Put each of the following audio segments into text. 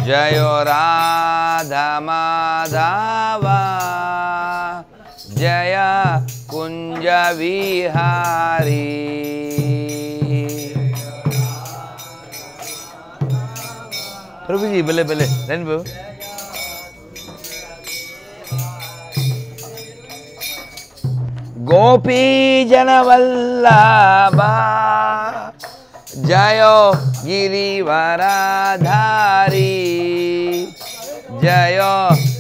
जयो राधा माधव जय कुंज विहारी प्रभु जी बल्ले बल्ले रन बाबू गोपी जन वल्लभा जयो गिरिवराधारी जयो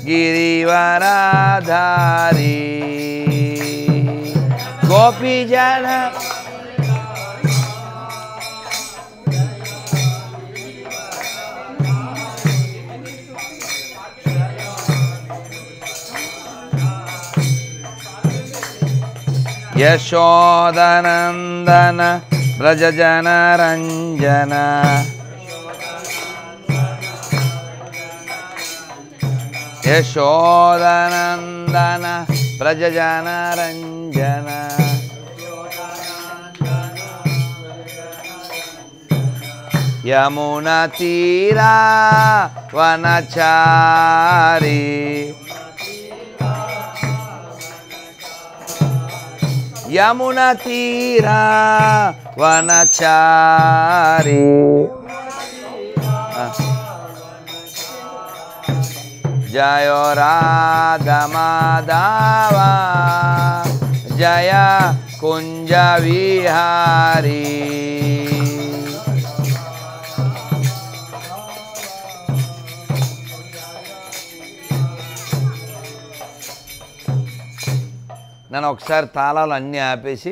गिरिवराधारी गोपी जन यशोदनंदन ब्रज जन रंजन यशोदनंदन ब्रज जन रंजन यमुना तीरा वनचारी यमुना तीरा वनचारी जय राधा माधव जय कुंज विहारी నన్ను ఒకసారి తాళాలు అన్నీ ఆపేసి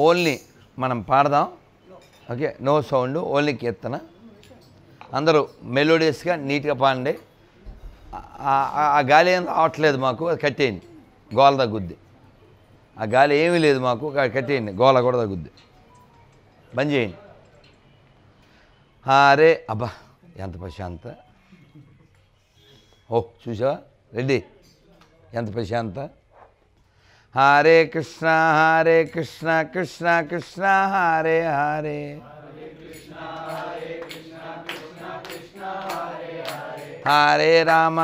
ఓన్లీ మనం పాడదాం. ఓకే, నో సౌండ్, ఓన్లీ కీర్తన. అందరూ మెలోడియస్గా నీట్గా పాడండి. ఆ గాలి ఏం రావట్లేదు మాకు, అది కట్టేయండి. గోల తగ్గుద్ది. ఆ గాలి ఏమీ లేదు మాకు, కట్టేయండి. గోల కూడా తగ్గుద్ది. బంద్ చేయండి. హారే అబ్బా ఎంత ప్రశాంత. ఓ చూసావా రెడ్డి ఎంత ప్రశాంత. हरे कृष्णा कृष्ण कृष्ण हरे हरे हरे राम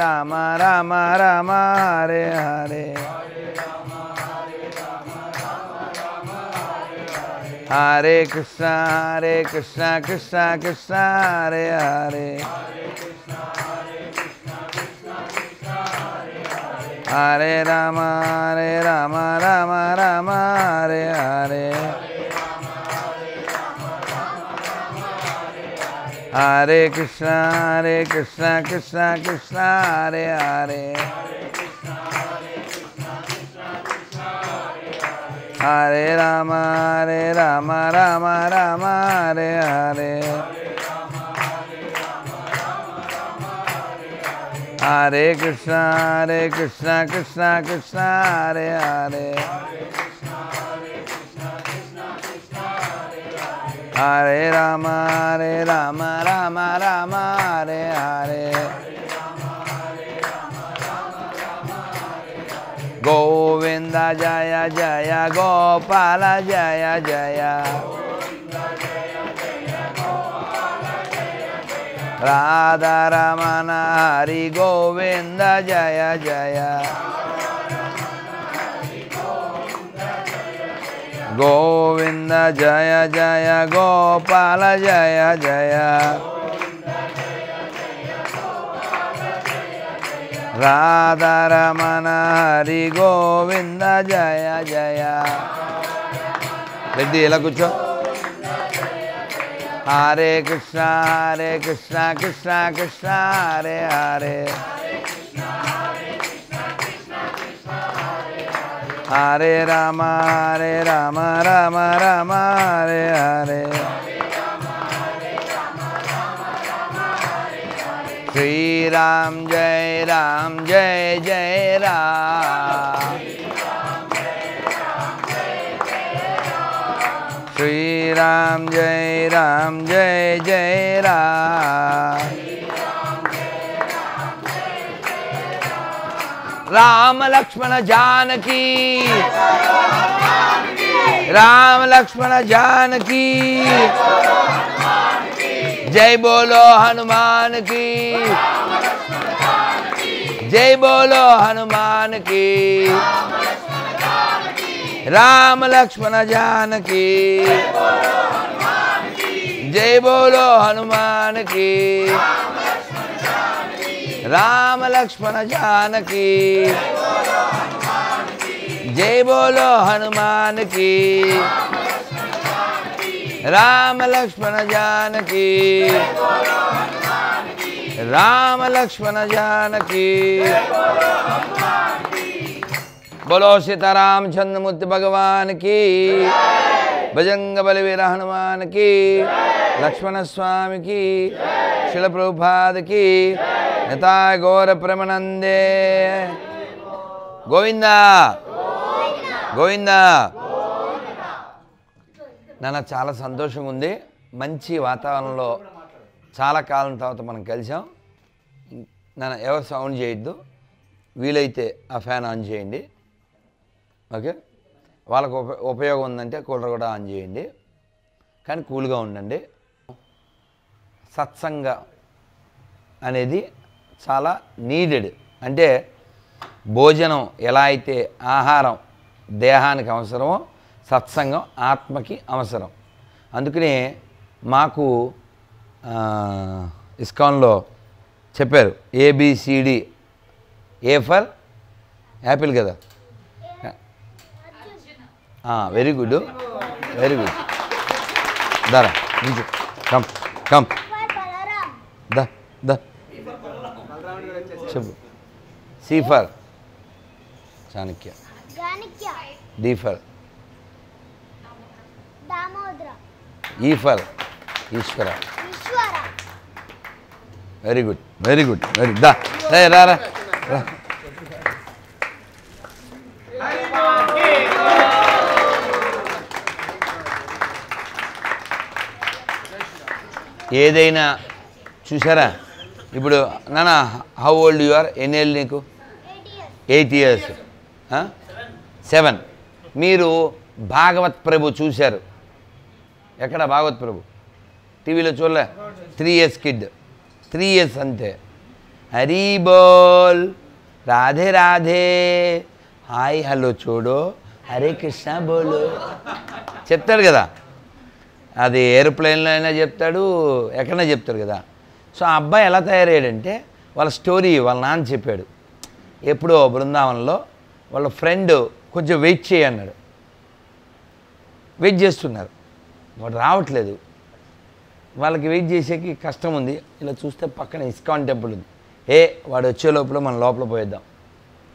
राम राम हरे हरे हरे कृष्ण कृष्ण कृष्ण हरे हरे हरे राम राम राम हरे हरे हरे कृष्ण कृष्ण कृष्ण हरे हरे हरे राम राम राम हरे हरे हरे कृष्ण कृष्ण कृष्ण हरे हरे हरे राम राम राम हरे हरे गोविंद जय जय गोपाल जय जय राधा रमण हरि गोविंद जय जय गोविंद जय जय गोपाल जय जय राधा रमण हरि गोविंद जय जय रेड्डी ఎలా కూర్చో हरे कृष्ण कृष्ण कृष्ण हरे हरे हरे राम राम राम हरे हरे श्री राम जय जय राम श्री राम जय जय राम राम लक्ष्मण जानकी राम लक्ष्मण जानकी जय बोलो हनुमान की जय बोलो हनुमान की राम लक्ष्मण जानकी जय बोलो हनुमान की राम लक्ष्मण जानकी जय बोलो हनुमान की राम लक्ष्मण जानकी राम लक्ष्मण जानकी बोलो सीताराम चंद्रमूर्ति भगवान की बजरंग बलवीर हनुमान की लक्ष्मण स्वामी की शिल प्रभुपाद की निताय गौर प्रेमानंदे गोविंदा गोविंदा నాన్న చాలా సంతోషంగా ఉంది మంచి వాతావరణంలో చాలా కాలం తర్వాత మనం కలిసాం నాన్న ఎవరు సౌండ్ చేయొద్దు వీలైతే ఆ ఫ్యాన్ ఆన్ చేయండి ఓకే వాళ్ళకు ఉపయోగం ఉందంటే కూలర్ కూడా ఆన్ చేయండి కానీ కూల్గా ఉండండి సత్సంగ అనేది చాలా నీడెడ్ అంటే భోజనం ఎలా అయితే ఆహారం దేహానికి అవసరమో సత్సంగం ఆత్మకి అవసరం అందుకనే మాకు ఇస్కాన్లో చెప్పారు ఏబిసిడి ఏ ఫర్ యాపిల్ కదా వెరీ గుడ్ వెరీ గుడ్ దారా కమ్ కమ్ దా దా చెప్పు C for Chanakya D for E for Eshwara very good very good very దా రా రా ఏదైనా చూసారా ఇప్పుడు నాన్న హౌ ఓల్డ్ యు ఆర్ ఎన్ని ఏళ్ళు నీకు 8 years 7 మీరు భాగవత్ ప్రభు చూశారు ఎక్కడ భాగవత్ ప్రభు టీవీలో చూడలే 3 years కిడ్ 3 years అంతే హరి బోల్ రాధే రాధే హాయ్ హలో చూడు హరే కృష్ణ బోలు చెప్తాడు కదా అది ఏరోప్లేన్లో అయినా చెప్తాడు ఎక్కడైనా చెప్తాడు కదా సో ఆ అబ్బాయి ఎలా తయారయ్యాడంటే వాళ్ళ స్టోరీ వాళ్ళ నాన్న చెప్పాడు ఎప్పుడో బృందావనంలో వాళ్ళ ఫ్రెండ్ కొంచెం వెయిట్ చేయన్నాడు వెయిట్ చేస్తున్నారు వాడు రావట్లేదు వాళ్ళకి వెయిట్ చేసేకి కష్టం ఉంది ఇలా చూస్తే పక్కన ఇస్కాన్ టెంపుల్ ఉంది వాడు వచ్చే లోపల మనం లోపల పోయేద్దాం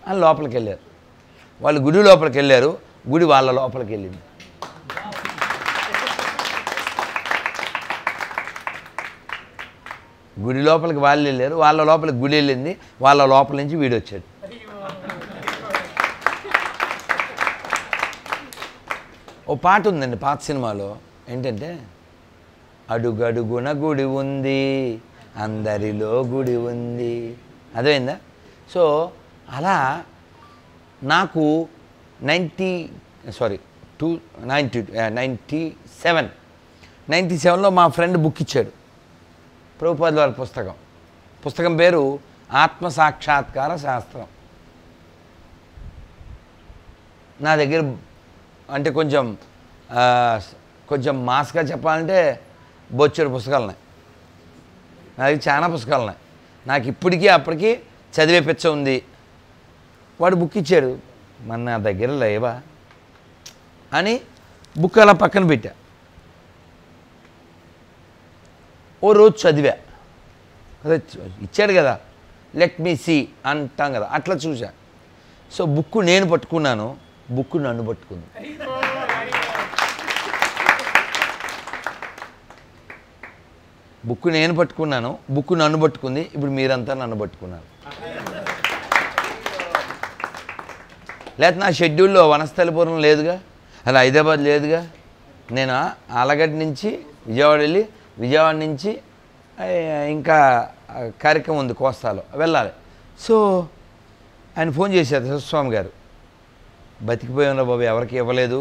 అని లోపలికి వెళ్ళారు వాళ్ళు గుడి లోపలికి వెళ్ళారు గుడి వాళ్ళ లోపలికి వెళ్ళింది గుడి లోపలికి వాళ్ళు వెళ్ళారు వాళ్ళ లోపలికి గుడి వెళ్ళింది వాళ్ళ లోపల నుంచి వీడు వచ్చాడు ఓ పాట ఉందండి పాత సినిమాలో ఏంటంటే అడుగడుగున గుడి ఉంది అందరిలో గుడి ఉంది అదేందా సో అలా నాకు 97లో మా ఫ్రెండ్ బుక్ ఇచ్చాడు ప్రభుపాదుల వారి పుస్తకం పేరు ఆత్మసాక్షాత్కార శాస్త్రం నా దగ్గర అంటే కొంచెం మాస్గా చెప్పాలంటే బొచ్చెడు పుస్తకాలు ఉన్నాయి నా దగ్గర చాలా పుస్తకాలు ఉన్నాయి నాకు ఇప్పటికీ అప్పటికి చదివే పిచ్చ ఉంది వాడు బుక్ ఇచ్చాడు మన నా దగ్గర లేవా అని బుక్ అలా పక్కన పెట్టా ఓ రోజు చదివా అదే ఇచ్చాడు కదా లెట్ మీ సీ అంటాం కదా అట్లా చూసా సో బుక్ నేను పట్టుకున్నాను బుక్ నన్ను పట్టుకుంది బుక్ నేను పట్టుకున్నాను బుక్ నన్ను పట్టుకుంది ఇప్పుడు మీరంతా నన్ను పట్టుకున్నారు లేకపోతే నా షెడ్యూల్లో వనస్థలిపురం లేదుగా అలా హైదరాబాద్ లేదుగా నేను ఆలగడ్డ నుంచి విజయవాడ వెళ్ళి విజయవాడ నుంచి ఇంకా కార్యక్రమం ఉంది కోస్తాలో వెళ్ళాలి సో ఆయన ఫోన్ చేశారు శివస్వామి గారు బతికిపోయిన బాబు ఎవరికి ఇవ్వలేదు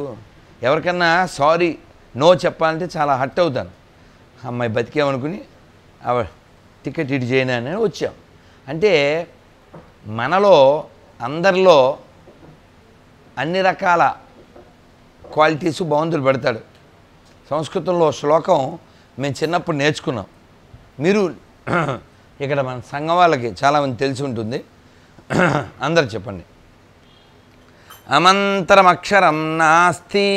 ఎవరికన్నా సారీ నో చెప్పాలంటే చాలా హర్ట్ అవుతాను. అమ్మాయి బతికేమనుకుని టికెట్ ఇటు చేయను అని వచ్చాం. అంటే మనలో అందరిలో అన్ని రకాల క్వాలిటీస్ భగవంతుడు పెడతాడు. సంస్కృతంలో శ్లోకం మేము చిన్నప్పుడు నేర్చుకున్నాం. మీరు ఇక్కడ మన సంఘం వాళ్ళకి చాలామంది తెలిసి ఉంటుంది. అందరు చెప్పండి. అమంతరమక్షరం నాస్తి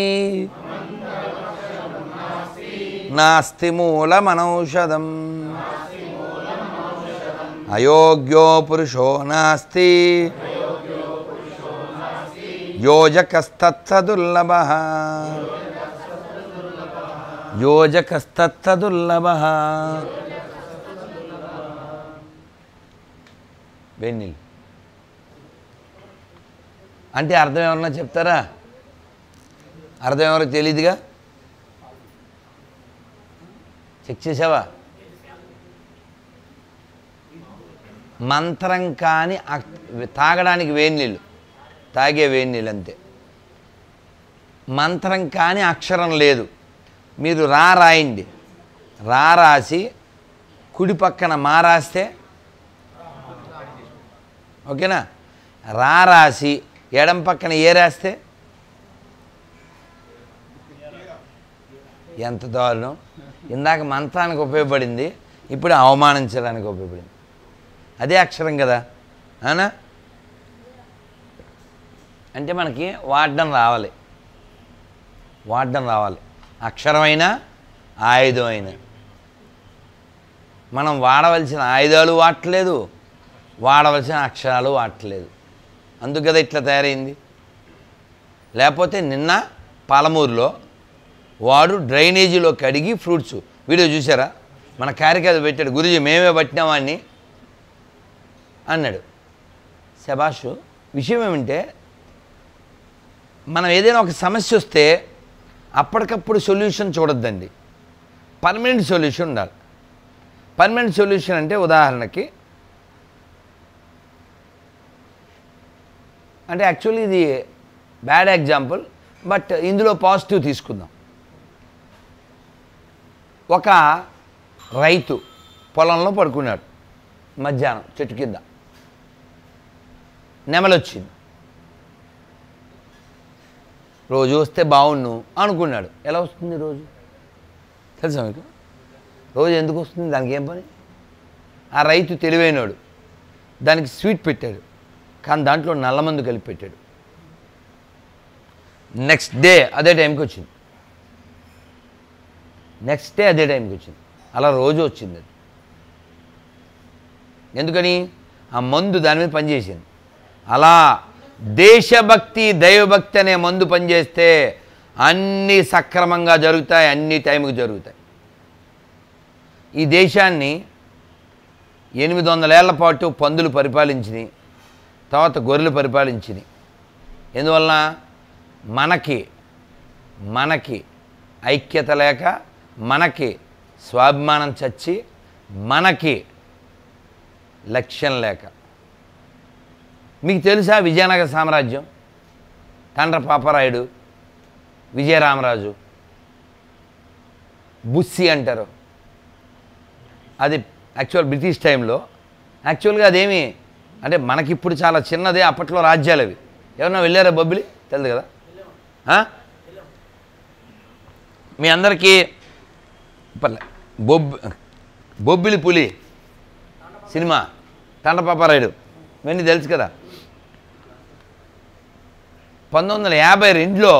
నాస్తి మూలమనౌషధం అయోగ్యో పురుషో నాస్తి యోజకస్తత్సదుర్లభః యోజకస్తత్సదుర్లభః. వెన్నీళ్ళు అంటే అర్థం ఏమన్నా చెప్తారా? అర్థం ఎవరో తెలియదుగా. చెక్ చేసావా? మంత్రం కానీ తాగడానికి వేన్నీళ్ళు, తాగే వేన్నీళ్ళు అంతే. మంత్రం కానీ అక్షరం లేదు. మీరు రాయండి. రాసి కుడి పక్కన మా రాస్తే ఓకేనా? రాసి ఎడం పక్కన ఏ రాస్తే ఎంత దారుణం. ఇందాక మంత్రానికి ఉపయోగపడింది, ఇప్పుడు అవమానించడానికి ఉపయోగపడింది. అదే అక్షరం కదా, అవునా? అంటే మనకి వాడడం రావాలి. అక్షరమైనా ఆయుధమైనా. మనం వాడవలసిన ఆయుధాలు వాడట్లేదు, వాడవలసిన అక్షరాలు వాడట్లేదు. అందుకు కదా ఇట్లా తయారైంది. లేకపోతే నిన్న పాలమూరులో వాడు డ్రైనేజీలో కడిగి ఫ్రూట్స్ వీడియో చూసారా? మన కార్యకర్త పెట్టాడు, గురుజీ మేమే పట్టినావాడిని అన్నాడు. శభాషు. విషయం ఏమంటే మనం ఏదైనా ఒక సమస్య వస్తే అప్పటికప్పుడు సొల్యూషన్ చూడొద్దండి, పర్మనెంట్ సొల్యూషన్ ఉండాలి. పర్మనెంట్ సొల్యూషన్ అంటే ఉదాహరణకి అంటే యాక్చువల్లీ ఇది బ్యాడ్ ఎగ్జాంపుల్, బట్ ఇందులో పాజిటివ్ తీసుకుందాం. ఒక రైతు పొలంలో పడుకున్నాడు మధ్యాహ్నం చెట్టు కింద. నెమలొచ్చింది. రోజు వస్తే బాగుండు అనుకున్నాడు. ఎలా వస్తుంది రోజు? తెలుసా మీకు? రోజు ఎందుకు వస్తుంది? దానికి ఏం పని? ఆ రైతు తెలివైనడు, దానికి స్వీట్ పెట్టాడు, కానీ దాంట్లో నల్లమందు కలిపి పెట్టాడు. నెక్స్ట్ డే అదే టైంకి వచ్చింది. అలా రోజు వచ్చింది అది. ఎందుకని? ఆ మందు దాని మీద పనిచేసింది. అలా దేశభక్తి దైవభక్తి అనే మందు పనిచేస్తే అన్నీ సక్రమంగా జరుగుతాయి, అన్ని టైంకి జరుగుతాయి. ఈ దేశాన్ని 800 ఏళ్ల పాటు పందులు పరిపాలించినాయి, తర్వాత గొర్రెలు పరిపాలించినాయి. ఎందువలన? మనకి ఐక్యత లేక, మనకి స్వాభిమానం చచ్చి, మనకి లక్ష్యం లేక. మీకు తెలుసా విజయనగర సామ్రాజ్యం? తండ్ర పాపరాయుడు, విజయరామరాజు, బుస్సి అంటారు. అది యాక్చువల్ బ్రిటిష్ టైంలో. యాక్చువల్గా అదేమి అంటే మనకిప్పుడు చాలా చిన్నదే, అప్పట్లో రాజ్యాలు అవి. ఎవరన్నా వెళ్ళారా బొబ్బిలి? తెలియదు కదా. మీ అందరికీ బొబ్బిలి పులి సినిమా, తండ్రపాపారాయుడు ఇవన్నీ తెలుసు కదా. 1952లో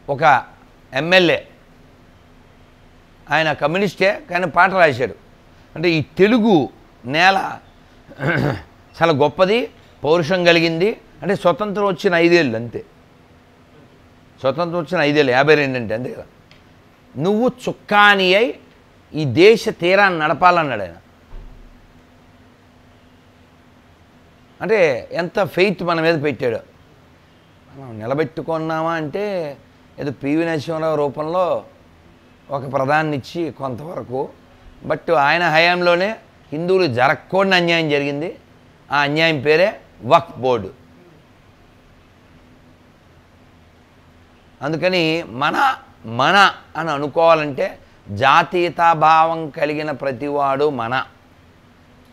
ఒక ఎమ్మెల్యే, ఆయన కమ్యూనిస్టే కానీ పాట రాశాడు. అంటే ఈ తెలుగు నేల చాలా గొప్పది, పౌరుషం కలిగింది. అంటే స్వతంత్రం వచ్చిన 5 ఏళ్ళు అంతే. స్వతంత్రం వచ్చిన 5 ఏళ్ళు, 52 అంటే అంతే కదా. నువ్వు చుక్కాని అయి ఈ దేశ తీరాన్ని నడపాలన్నాడు ఆయన. అంటే ఎంత ఫెయిత్ మన మీద పెట్టాడు. మనం నిలబెట్టుకున్నామా అంటే ఏదో పివి నరసింహారావు రూపంలో ఒక ప్రధాన్ని ఇచ్చి కొంతవరకు. బట్ ఆయన హయాంలోనే హిందువులు జరగకూడని అన్యాయం జరిగింది. ఆ అన్యాయం పేరే వక్ఫ్ బోర్డు. అందుకని మన మన అని అనుకోవాలంటే జాతీయతా భావం కలిగిన ప్రతివాడు మన.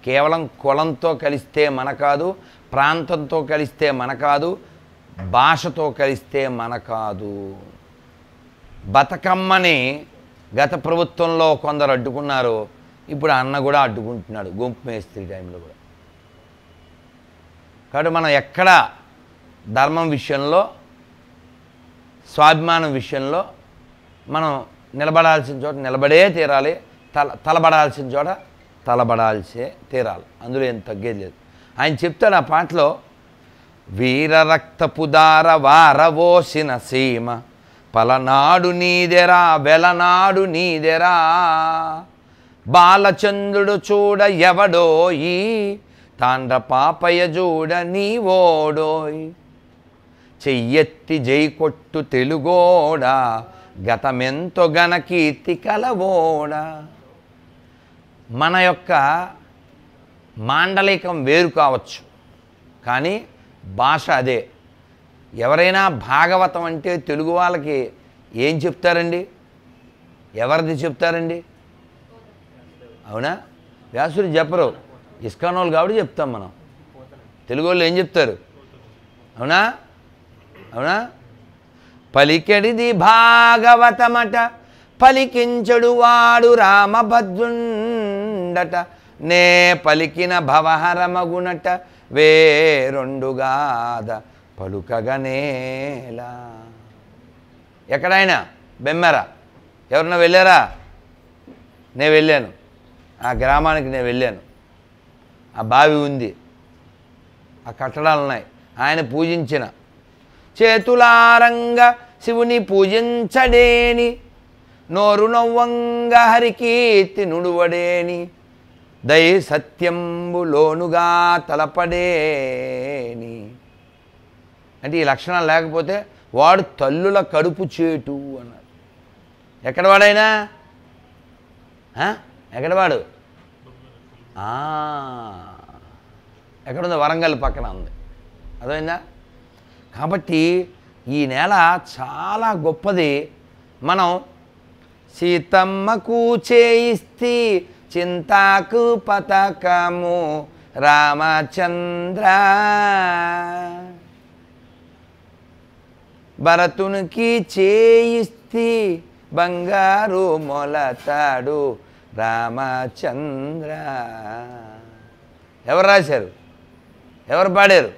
కేవలం కులంతో కలిస్తే మన కాదు, ప్రాంతంతో కలిస్తే మన కాదు, భాషతో కలిస్తే మన కాదు. బతుకమ్మని గత ప్రభుత్వంలో కొందరు అడ్డుకున్నారు, ఇప్పుడు అన్న కూడా అడ్డుకుంటున్నాడు గుంపు మేస్త్రి టైంలో కూడా. కాబట్టి మనం ఎక్కడ ధర్మం విషయంలో, స్వాభిమానం విషయంలో మనం నిలబడాల్సిన చోట నిలబడే తీరాలి, తలబడాల్సిన చోట తలబడాల్సే తీరాలి, అందులో ఏం తగ్గేది లేదు. ఆయన చెప్తాడు ఆ పాటలో, వీర రక్తపు దార వారవోసిన సీమ పలనాడు నీదెరా వెలనాడు నీదెరా, బాలచంద్రుడు చూడ ఎవడోయి తాండ్ర పాపయ్య చూడ నీవోడోయ్, చెయ్యెత్తి జై కొట్టు తెలుగోడా గతమెంతో ఘనకీర్తి కలవోడా. మన యొక్క మాండలికం వేరు కావచ్చు, కానీ భాష అదే. ఎవరైనా భాగవతం అంటే తెలుగు వాళ్ళకి ఏం చెప్తారండి? ఎవరిది చెప్తారండి? అవునా? వ్యాసుడు చెప్పరు, ఇస్కానోళ్ళు కాబట్టి చెప్తాం మనం. తెలుగు వాళ్ళు ఏం చెప్తారు? అవునా? అవునా? పలికెడిది భాగవతమట పలికించడు వాడు రామభద్రుండట, నే పలికిన భవహరమగునట వేరొండుగాద పలుకగనేలా. ఎక్కడైనా బెమ్మెరా ఎవరన్నా వెళ్ళారా? నేను వెళ్ళాను, ఆ గ్రామానికి నేను వెళ్ళాను. ఆ బావి ఉంది, ఆ కట్టడాలు ఉన్నాయి. ఆయన పూజించిన చేతులారంగా శివుని పూజించడేని, నోరు నవ్వంగ హరికీర్తి నుడువడేని, దై సత్యంబులోనుగా తలపడేని. అంటే ఈ లక్షణాలు లేకపోతే వాడు తల్లుల కడుపు చేటు అన్నారు. ఎక్కడ వాడైనా? ఎక్కడవాడు? ఎక్కడుంది? వరంగల్ పక్కన ఉంది. అర్థమైందా? కాబట్టి ఈ నెల చాలా గొప్పది. మనం సీతమ్మకు చేయిస్తే చింతాకు పతకము రామచంద్ర, భరతునికి చేయిస్తే బంగారు మొలతాడు రామచంద్ర. ఎవరు రాశారు? ఎవరు పాడారు?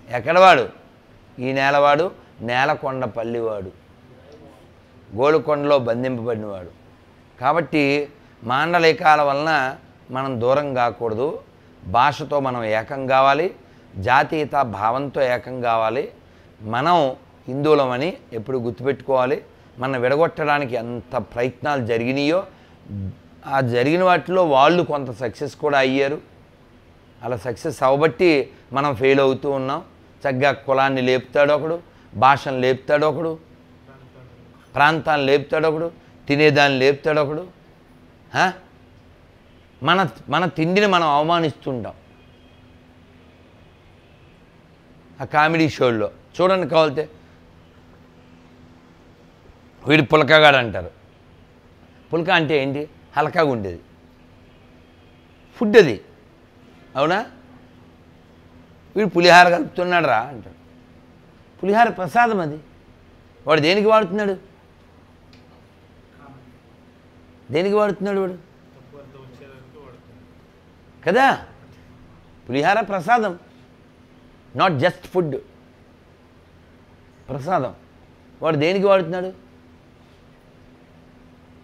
ఎక్కడవాడు? ఈ నేలవాడు, నేలకొండపల్లివాడు, గోలుకొండలో బంధింపబడినవాడు. కాబట్టి మాండలికాల వలన మనం దూరం కాకూడదు. భాషతో మనం ఏకం కావాలి, జాతీయత భావంతో ఏకం కావాలి. మనం హిందువులమని ఎప్పుడు గుర్తుపెట్టుకోవాలి. మనం విడగొట్టడానికి ఎంత ప్రయత్నాలు జరిగినాయో, ఆ జరిగిన వాటిలో వాళ్ళు కొంత సక్సెస్ కూడా అయ్యారు. అలా సక్సెస్ అవ్వబట్టి మనం ఫెయిల్ అవుతూ ఉన్నాం. చక్కగా కులాన్ని లేపుతాడు ఒకడు, భాషను లేపుతాడు ఒకడు, ప్రాంతాన్ని లేపుతాడు ఒకడు, తినేదాన్ని లేపుతాడు ఒకడు. మన తిండిని మనం అవమానిస్తుంటాం. ఆ కామెడీ షోల్లో చూడండి, కావాలితే వీడు పులకగాడు అంటారు. పులక అంటే ఏంటి? హల్కాగా ఉండేది ఫుడ్ అది. అవునా? వీడు పులిహార కలుపుతున్నాడు రా అంటాడు. పులిహార ప్రసాదం అది. వాడు దేనికి వాడుతున్నాడు? దేనికి వాడుతున్నాడు వాడు? కదా, పులిహార ప్రసాదం, నాట్ జస్ట్ ఫుడ్, ప్రసాదం. వాడు దేనికి వాడుతున్నాడు?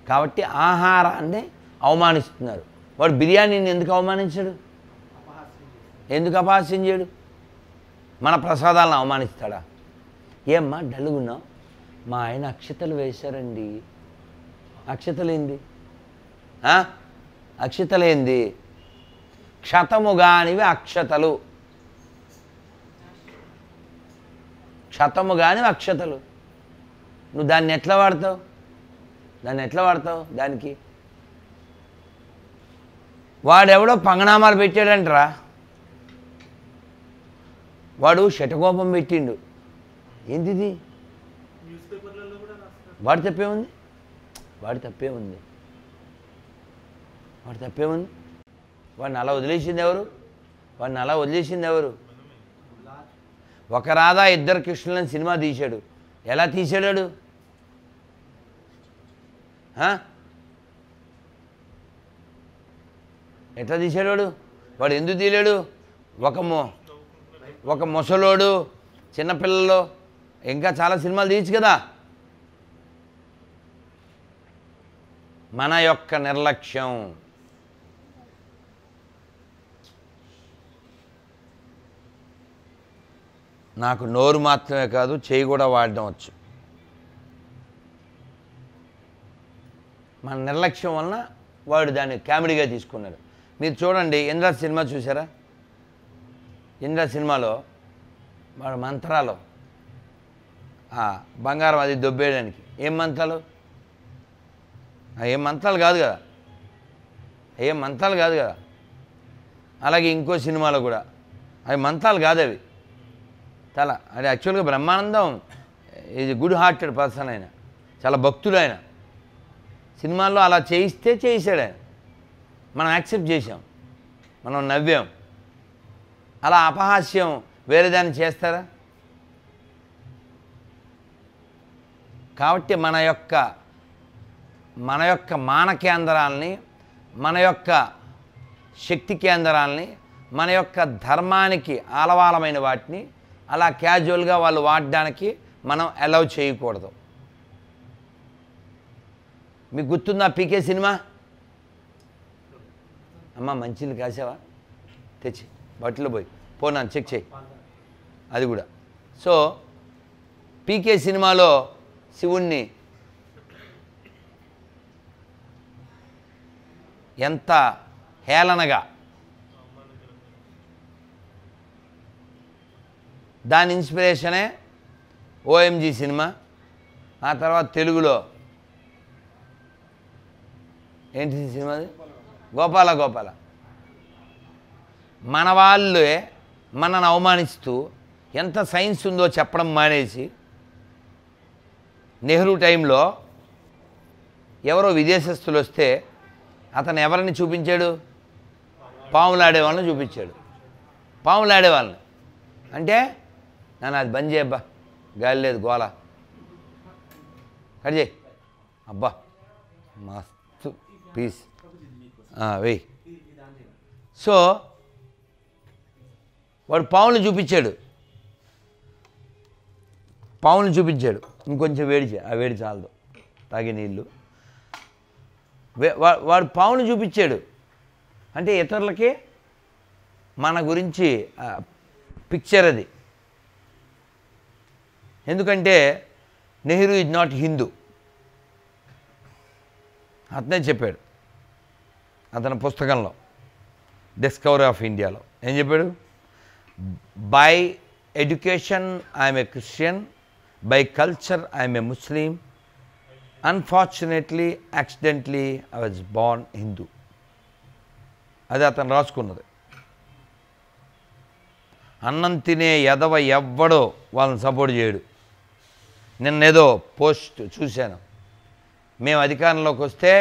కాబట్టి ఆహారాన్ని అవమానిస్తున్నారు. వాడు బిర్యానీని ఎందుకు అవమానించాడు? ఎందుకు అపహాస్యం చేయడు? మన ప్రసాదాలను అవమానిస్తాడా? ఏమ్మా డల్లుగున్నావు? మా ఆయన అక్షతలు వేశారండి. అక్షతలేంది? అక్షతలేంది? క్షతము కానివి అక్షతలు, క్షతము కానివి అక్షతలు. నువ్వు దాన్ని ఎట్లా వాడతావు? దానికి వాడెవడో పంగనామాలు పెట్టాడంటరా. వాడు శటకోపం పెట్టిండు. ఏంటిది? వాడి తప్పే ఉంది, వాడి తప్పే ఉంది, వాడి తప్పే ఉంది. వాడిని అలా వదిలేసింది ఎవరు? వాడిని అలా వదిలేసింది ఎవరు? ఒక రాధా ఇద్దరు కృష్ణులని సినిమా తీశాడు. ఎలా తీసాడాడు? ఎట్లా తీసాడు వాడు? వాడు ఎందుకు తీయలేడు? ఒక ముసలోడు, చిన్నపిల్లలు, ఇంకా చాలా సినిమాలు తీయచ్చు కదా. మన యొక్క నిర్లక్ష్యం. నాకు నోరు మాత్రమే కాదు, చేయి కూడా వాడడం వచ్చు. మన నిర్లక్ష్యం వలన వాడు దాన్ని కామెడీగా తీసుకున్నాడు. మీరు చూడండి, ఇంద్ర సినిమా చూసారా? ఇంద్ర సినిమాలో వాడు మంత్రాలు, బంగారం అది దొబ్బేయడానికి ఏం మంత్రాలు? ఏం మంత్రాలు కాదు కదా, ఏం మంత్రాలు కాదు కదా. అలాగే ఇంకో సినిమాలో కూడా అవి మంత్రాలు కాదు, అవి చాలా అది యాక్చువల్గా Brahmanandam is good hearted person. ఆయన చాలా భక్తుడు. ఆయన సినిమాల్లో అలా చేయిస్తే చేసాడు ఆయన, మనం యాక్సెప్ట్ చేసాం, మనం నవ్వాం. అలా అపహాస్యం వేరే దాన్ని చేస్తారా? కాబట్టి మన యొక్క మాన కేంద్రాలని, మన యొక్క శక్తి కేంద్రాలని, మన యొక్క ధర్మానికి ఆలవాలమైన వాటిని అలా క్యాజువల్గా వాళ్ళు వాడడానికి మనం అలౌ చేయకూడదు. మీకు గుర్తుందా పీకే సినిమా? అమ్మ మంచిలు కాసావా? తెచ్చి బట్టలు పోయి పోనాను చెక్ చేయి అది కూడా. సో పీకే సినిమాలో శివుణ్ణి ఎంత హేళనగా, దాని ఇన్స్పిరేషనే ఓఎంజీ సినిమా. ఆ తర్వాత తెలుగులో ఏంటి సినిమాది? గోపాల. మన వాళ్ళే మనను అవమానిస్తూ ఎంత సైన్స్ ఉందో చెప్పడం మానేసి, నెహ్రూ టైంలో ఎవరో విదేశస్తులు వస్తే అతను ఎవరిని చూపించాడు? పాములాడే వాళ్ళని చూపించాడు. పాములాడే వాళ్ళని అంటే నన్ను అది బంద్ చేయబ్బా, గాలి లేదు, గోల కట్ చేయి, అబ్బా మస్తు పీస్ వెయ్యి. సో వాడు పాములు చూపించాడు, ఇంకొంచెం వేడి చేయి, ఆ వేడి చాలదు, తాగే నీళ్ళు. వాడు పాములు చూపించాడు అంటే ఇతరులకి మన గురించి పిక్చర్ అది. ఎందుకంటే నెహ్రూ ఈజ్ నాట్ హిందూ, అతనే చెప్పాడు అతని పుస్తకంలో డిస్కవరీ ఆఫ్ ఇండియాలో. ఏం చెప్పాడు? By education I'm a Christian, by culture I'm a Muslim, unfortunately accidentally I was Born Hindu. అది అతను రాసుకున్నది. అన్నం తినే ఎదవ ఎవ్వడో వాళ్ళని సపోర్ట్ చేయడు. నిన్నేదో పోస్ట్ చూశాను, మేము అధికారంలోకి వస్తే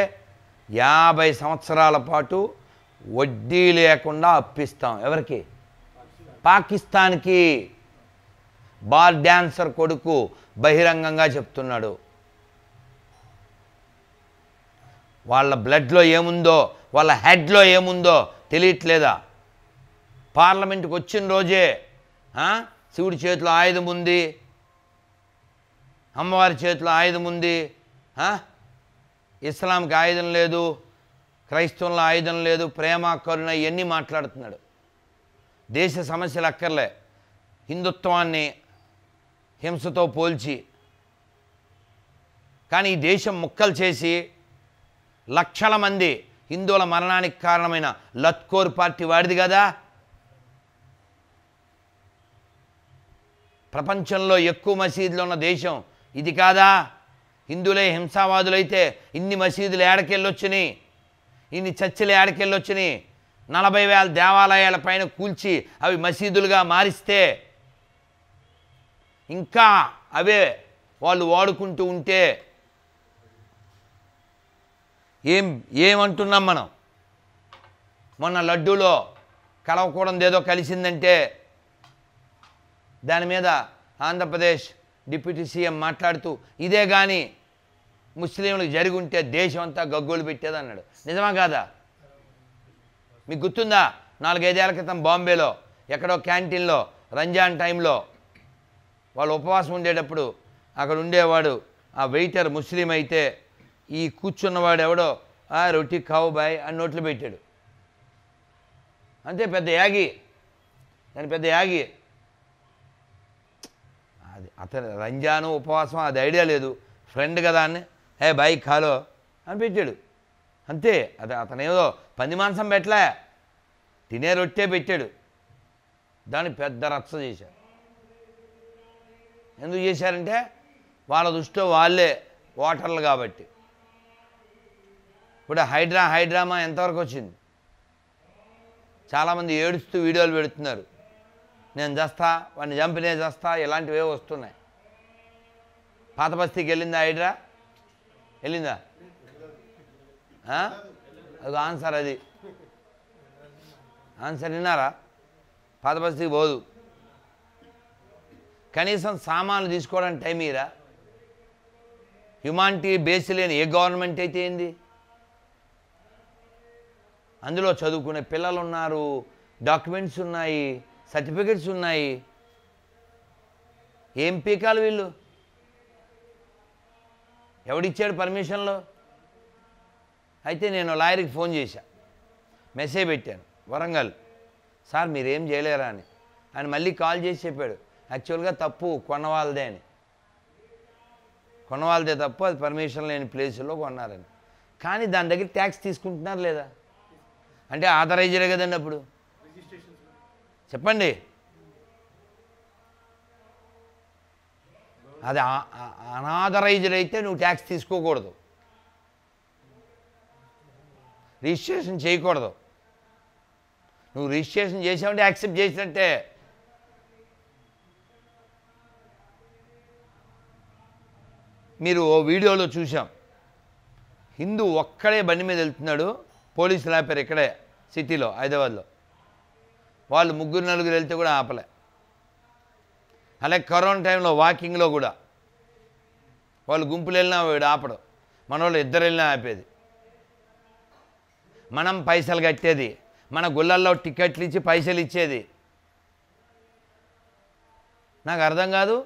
50 సంవత్సరాల పాటు వడ్డీ లేకుండా అప్పిస్తాం. ఎవరికి? పాకిస్తాన్కి. బార్ డ్యాన్సర్ కొడుకు బహిరంగంగా చెప్తున్నాడు. వాళ్ళ బ్లడ్లో ఏముందో, వాళ్ళ హెడ్లో ఏముందో తెలియట్లేదా? పార్లమెంట్కి వచ్చిన రోజే శివుడి చేతిలో ఆయుధం ఉంది, అమ్మవారి చేతిలో ఆయుధం ఉంది, ఇస్లాంకి ఆయుధం లేదు, క్రైస్తవంలో ఆయుధం లేదు, ప్రేమ కరుణ ఇవన్నీ మాట్లాడుతున్నాడు. దేశ సమస్యలు అక్కర్లే, హిందుత్వాన్ని హింసతో పోల్చి. కానీ ఈ దేశం ముక్కలు చేసి లక్షల మంది హిందువుల మరణానికి కారణమైన లత్కోర్ పార్టీ వాడిది కదా. ప్రపంచంలో ఎక్కువ మసీదులు ఉన్న దేశం ఇది కాదా? హిందువులే హింసావాదులైతే ఇన్ని మసీదులు ఏడకెళ్ళొచ్చినాయి, ఇన్ని చర్చిలు ఏడకెళ్ళొచ్చినాయి. 40,000 దేవాలయాల పైన కూల్చి అవి మసీదులుగా మారిస్తే ఇంకా అవే వాళ్ళు వాడుకుంటూ ఉంటే ఏమంటున్నాం మనం? మొన్న లడ్డూలో కలవకూడదు ఏదో కలిసిందంటే దాని మీద ఆంధ్రప్రదేశ్ డిప్యూటీ సీఎం మాట్లాడుతూ ఇదే కానీ ముస్లింలకు జరిగి ఉంటే దేశం అంతా గగ్గోలు పెట్టేదన్నాడు. నిజమా కాదా? మీకు గుర్తుందా? 4-5 ఏళ్ల క్రితం బాంబేలో ఎక్కడో క్యాంటీన్లో రంజాన్ టైంలో వాళ్ళు ఉపవాసం ఉండేటప్పుడు అక్కడ ఉండేవాడు ఆ వెయిటర్ ముస్లిం అయితే ఈ కూర్చున్నవాడు ఎవడో రొట్టి కావు బాయ్ అని నోట్లు పెట్టాడు. అంతే, పెద్ద యాగి, దాని పెద్ద యాగి. అది అతను రంజాను ఉపవాసం అది ఐడియా లేదు, ఫ్రెండ్ కదా అని బాయ్ ఖాలో అని పెట్టాడు. అంతే, అతను ఏదో పంది మాంసం పెట్టలే, తినే రొట్టే పెట్టాడు. దాన్ని పెద్ద రచ్చ చేశారు. ఎందుకు చేశారంటే వాళ్ళ దృష్టిలో వాళ్ళే ఓటర్లు కాబట్టి. ఇప్పుడు హైడ్రామా ఎంతవరకు వచ్చింది? చాలామంది ఏడుస్తూ వీడియోలు పెడుతున్నారు, నేను చేస్తా, వాడిని చంపినే చేస్తా, ఇలాంటివే వస్తున్నాయి. పాత బస్తీకి వెళ్ళిందా హైడ్రా? వెళ్ళిందా? అది ఆన్సర్, అది ఆన్సర్ విన్నారా? పాత బస్తీకి పోదు. కనీసం సామాన్లు తీసుకోవడానికి టైం ఇరా? హ్యుమానిటీ బేస్ లేని ఏ గవర్నమెంట్ అయితే ఏంది? అందులో చదువుకునే పిల్లలు ఉన్నారు, డాక్యుమెంట్స్ ఉన్నాయి, సర్టిఫికెట్స్ ఉన్నాయి. ఏం పీకాలు వీళ్ళు? ఎవడిచ్చాడు పర్మిషన్లో? అయితే నేను లాయర్కి ఫోన్ చేశా, మెసేజ్ పెట్టాను వరంగల్, సార్ మీరేం చేయలేరా అని. ఆయన మళ్ళీ కాల్ చేసి చెప్పాడు, యాక్చువల్గా తప్పు కొన్నవాళ్ళదే అని. కొన్నవాళ్ళదే తప్పు, అది పర్మిషన్ లేని ప్లేసుల్లో కొన్నారని. కానీ దాని దగ్గర ట్యాక్స్ తీసుకుంటున్నారు లేదా? అంటే ఆథరైజ్డే కదండి. అప్పుడు చెప్పండి, అది అనాథరైజ్డ్ అయితే నువ్వు ట్యాక్స్ తీసుకోకూడదు, రిజిస్ట్రేషన్ చేయకూడదు. నువ్వు రిజిస్ట్రేషన్ చేసావంటే యాక్సెప్ట్ చేసినట్టే. మీరు ఓ వీడియోలో చూసాం, హిందూ ఒక్కడే బండి మీద వెళ్తున్నాడు, పోలీసులు ఆపారు ఇక్కడే సిటీలో హైదరాబాద్లో. వాళ్ళు 3-4 వెళ్తే కూడా ఆపలే. అలాగే కరోనా టైంలో వాకింగ్లో కూడా వాళ్ళు గుంపులు వెళ్ళినా వీడు ఆపడం, మన వాళ్ళు 2 వెళ్ళినా ఆపేది. మనం పైసలు కట్టేది, మన గుళ్ళల్లో టికెట్లు ఇచ్చి పైసలు ఇచ్చేది. నాకు అర్థం కాదు,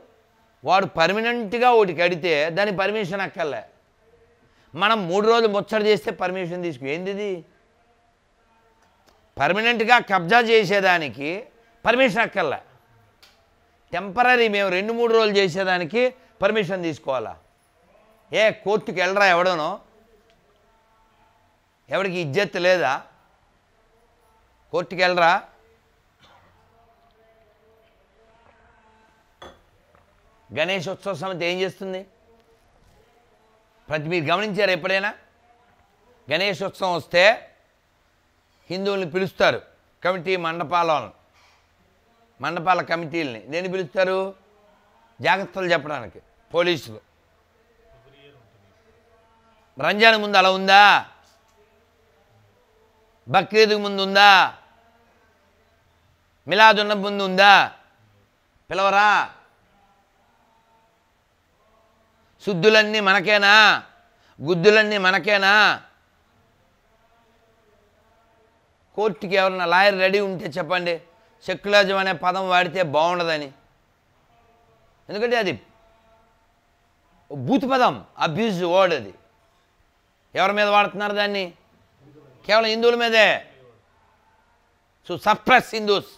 వాడు పర్మనెంట్గా ఒకటి కడితే దానికి పర్మిషన్ అక్కర్లే. మనం 3 రోజులు ముచ్చట చేస్తే పర్మిషన్ తీసుకు ఏంది ఇది? పర్మనెంట్గా కబ్జా చేసేదానికి పర్మిషన్ అక్కర్లే. టెంపరీ మేము 2-3 రోజులు చేసేదానికి పర్మిషన్ తీసుకోవాలా? కోర్టుకి వెళ్ళరా ఎవడనో? ఎవడికి ఇజ్జత్ లేదా? కోర్టుకి వెళ్ళరా? గణేశోత్సవ సమితి ఏం చేస్తుంది? మీరు గమనించారు ఎప్పుడైనా? గణేశోత్సవం వస్తే హిందువుల్ని పిలుస్తారు, కమిటీ మండపాల కమిటీలని. దేన్ని పిలుస్తారు? జాగ్రత్తలు చెప్పడానికి పోలీసులు. రంజాన్ ముందు అలా ఉందా? బక్రీద్కు ముందు ఉందా? మిలాదున్న ముందు ఉందా? పిలవరా? శుద్ధులన్నీ మనకేనా? గుద్దులన్నీ మనకేనా? కోర్టుకి ఎవరన్నా లాయర్ రెడీ ఉంటే చెప్పండి, సెక్యులరిజం అనే పదం వాడితే బాగుండదని. ఎందుకంటే అది బూత్ పదం, అబ్యూజ్ వర్డ్. అది ఎవరి మీద వాడుతున్నారు దాన్ని? కేవలం హిందువుల మీదే. So suppress Hindus.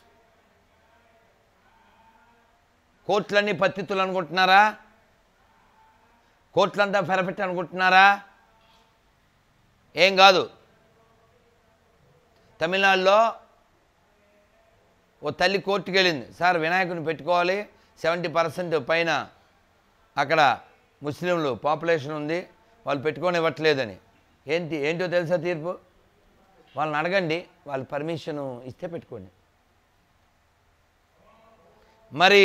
కోర్టులన్నీ పత్తితులు అనుకుంటున్నారా? కోర్టులంతా పెరపెట్టి అనుకుంటున్నారా? ఏం కాదు. తమిళనాడులో ఓ తల్లి కోర్టుకు వెళ్ళింది, సార్ వినాయకుని పెట్టుకోవాలి, 70% పైన అక్కడ ముస్లింలు పాపులేషన్ ఉంది, వాళ్ళు పెట్టుకొని ఇవ్వట్లేదని. ఏంటో తెలుసా తీర్పు? వాళ్ళని అడగండి, వాళ్ళు పర్మిషన్ ఇస్తే పెట్టుకోండి. మరి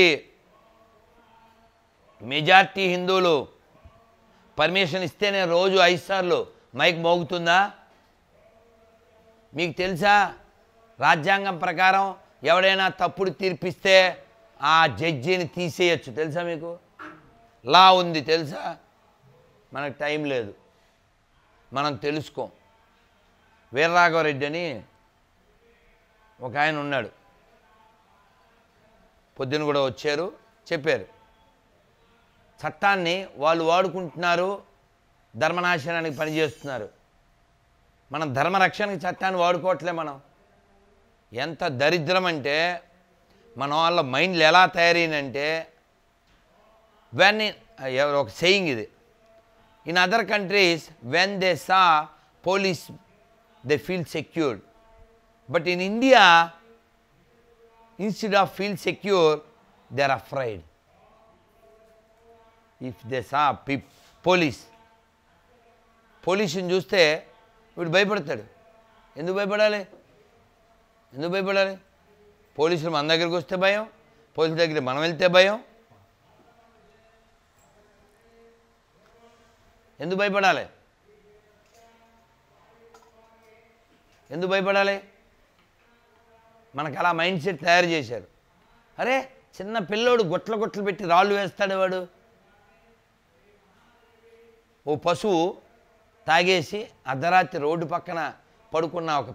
మెజార్టీ హిందువులు పర్మిషన్ ఇస్తేనే రోజు 5 సార్లు మైక్ మోగుతుందా? మీకు తెలుసా రాజ్యాంగం ప్రకారం ఎవడైనా తప్పుడు తీర్పిస్తే ఆ జడ్జిని తీసేయచ్చు, తెలుసా మీకు? లా ఉంది తెలుసా? మనకు టైం లేదు, మనం తెలుసుకోం. వీరరాఘవరెడ్డి అని ఒక ఆయన ఉన్నాడు, పొద్దున కూడా వచ్చారు, చెప్పారు చట్టాన్ని వాళ్ళు వాడుకుంటున్నారు, ధర్మనాశనానికి పనిచేస్తున్నారు. మనం ధర్మరక్షణకి చట్టాన్ని వాడుకోవట్లే. మనం ఎంత దరిద్రం అంటే మన వాళ్ళ మైండ్లు ఎలా తయారైనంటే, ఎవరు ఒక సేయింగ్ ఇది, in other countries when they saw police they feel secured, but in India instead of feel secure they are afraid. If they saw పోలీసుని చూస్తే వీడు భయపడతాడు. ఎందుకు భయపడాలి? పోలీసులు మన దగ్గరికి వస్తే భయం, పోలీసుల దగ్గరికి మనం వెళ్తే భయం. ఎందుకు భయపడాలి? మనకు అలా మైండ్ సెట్ తయారు చేశారు. అరే చిన్న పిల్లోడు గొట్లు పెట్టి రాళ్ళు వేస్తాడు వాడు. ఓ పశువు తాగేసి అర్ధరాత్రి రోడ్డు పక్కన పడుకున్న ఒక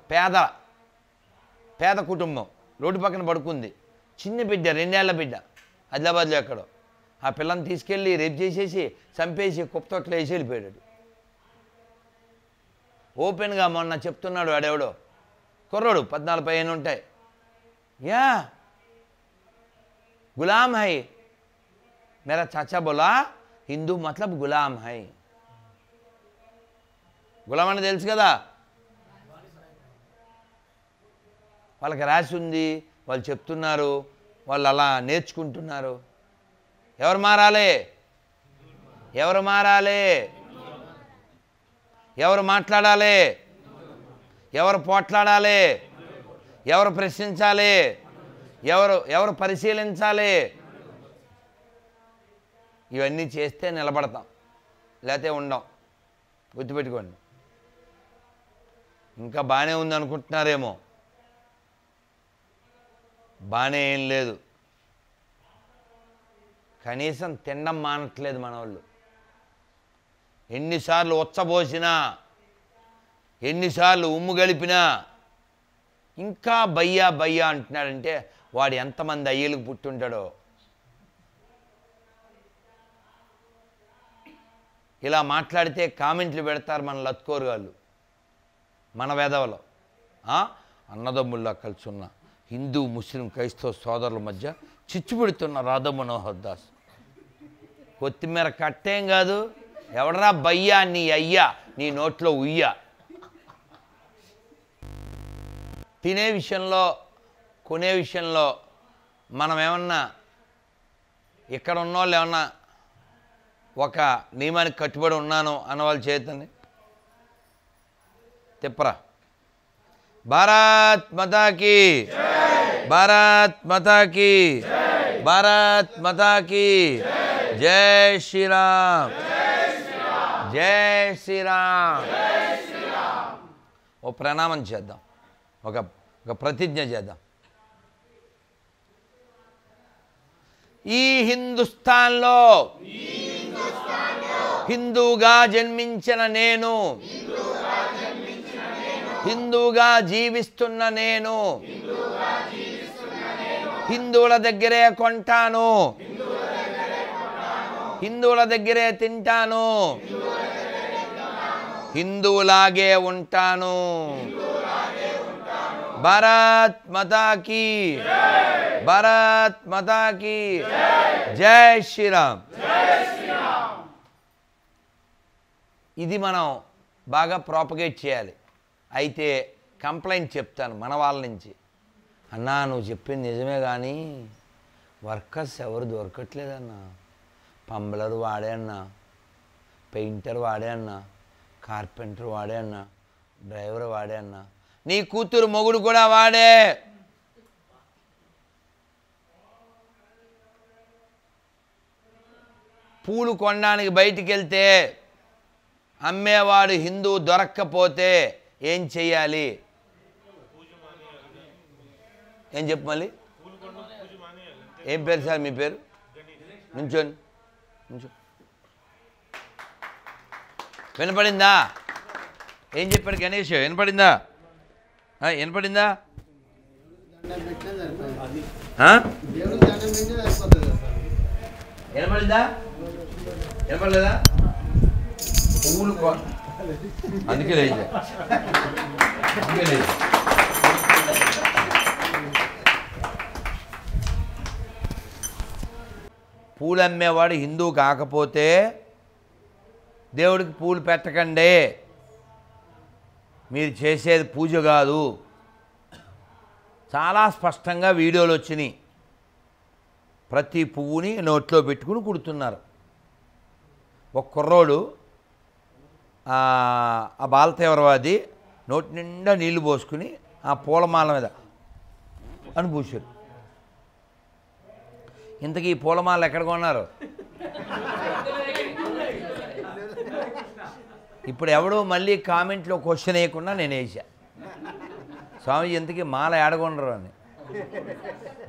పేద కుటుంబం రోడ్డు పక్కన పడుకుంది. చిన్న బిడ్డ, 2 ఏళ్ల బిడ్డ, ఆదిలాబాద్లో ఎక్కడో. ఆ పిల్లని తీసుకెళ్ళి రేపు చేసేసి చంపేసి కుప్పతోట్లో వేసి వెళ్ళిపోయాడు. ఓపెన్గా మొన్న చెప్తున్నాడు వాడెవడో కుర్రోడు, 14-15 ఉంటాయి. या गुलाम है, मेरा चाचा बोला हिंदू मतलब गुलाम है. గులాం అంటే తెలుసు కదా, వాళ్ళకి రాసి ఉంది, వాళ్ళు చెప్తున్నారు, వాళ్ళు అలా నేర్చుకుంటున్నారు. ఎవరు మారాలి? ఎవరు మాట్లాడాలి? ఎవరు పోట్లాడాలి? ఎవరు ప్రశ్నించాలి? ఎవరు పరిశీలించాలి? ఇవన్నీ చేస్తే నిలబడతాం, లేకపోతే ఉండం. గుర్తుపెట్టుకోండి. ఇంకా బాగానే ఉంది అనుకుంటున్నారేమో, బాగానే ఏం లేదు. కనీసం తినడం మానట్లేదు మన వాళ్ళు. ఎన్నిసార్లు ఉచ్చబోసినా, ఎన్నిసార్లు ఉమ్ము గలిపినా ఇంకా బయ్యా అంటున్నాడంటే వాడు ఎంతమంది అయ్యలకు పుట్టుంటాడో. ఇలా మాట్లాడితే కామెంట్లు పెడతారు మన లత్కోరు వాళ్ళు, మన వెధవలో. అన్నదమ్ముల్లా కలిసి ఉన్న హిందూ ముస్లిం క్రైస్తవ సోదరుల మధ్య చిచ్చు పెడుతున్న రాధా మనోహర్ దాస్. కొత్తిమీర కట్టేం కాదు, ఎవడరా బయ్యా? నీ అయ్యా నీ నోట్లో ఉయ్యా. తినే విషయంలో, కొనే విషయంలో మనం ఏమన్నా ఇక్కడ ఉన్నవాళ్ళు ఏమన్నా ఒక నియమానికి కట్టుబడి ఉన్నాను అన్నవాళ్ళు చేతండి తిప్పరా. భారత్ మాతాకి, భారత్ మాతాకి, భారత్ మాతాకి. జై శ్రీరామ్, జై శ్రీరామ్. ఓ ప్రణామం చేద్దాం, ఒక ప్రతిజ్ఞ చేద్దాం. ఈ హిందుస్థాన్లో హిందూగా జన్మించిన నేను, హిందూగా జీవిస్తున్న నేను, హిందువుల దగ్గరే కొంటాను, హిందువుల దగ్గరే తింటాను, హిందువులాగే ఉంటాను. భారత్ మాతాకి, భారత్ మాతాకి. జై శ్రీరామ్. ఇది మనం బాగా ప్రాపగేట్ చేయాలి. అయితే కంప్లైంట్ చెప్తాను మన వాళ్ళ నుంచి. అన్నా నువ్వు చెప్పింది నిజమే కానీ వర్కర్స్ ఎవరు దొరకట్లేదన్నా. పంబలర్ వాడే అన్నా, పెయింటర్ వాడే అన్నా, కార్పెంటర్ వాడే అన్నా, డ్రైవర్ వాడే అన్నా, నీ కూతురు మొగుడు కూడా వాడే. పూలు కొనడానికి బయటికి వెళ్తే అమ్మేవాడు హిందూ దొరక్కపోతే ఏం చెయ్యాలి? ఏం చెప్పు మళ్ళీ? ఏం పేరు సార్ మీ పేరు? నుంచోండి, నుంచో. వినపడిందా? ఏం చెప్పాడు గణేష్? వినపడిందా? వినపడిందా? వినపడిందా? వినపడలేదా? పువ్వులు అందుకే లేదు, అందుకే లేదు. పూలు అమ్మేవాడు హిందూ కాకపోతే దేవుడికి పూలు పెట్టకండి, మీరు చేసేది పూజ కాదు. చాలా స్పష్టంగా వీడియోలు వచ్చినాయి. ప్రతి పువ్వుని నోట్లో పెట్టుకుని కుడుతున్నారు. ఒక కుర్రోడు ఆ బాలతీవ్రవాది నోటి నిండా నీళ్లు పోసుకుని ఆ పూలమాల మీద అని పూసారు. ఇంతకీ ఈ పూలమాల ఎక్కడ కొన్నారు? ఇప్పుడు ఎవడో మళ్ళీ కామెంట్లో క్వశ్చన్ వేయకుండా నేను వేసా, స్వామి ఇంతకీ మాల ఏడగొండరు అని.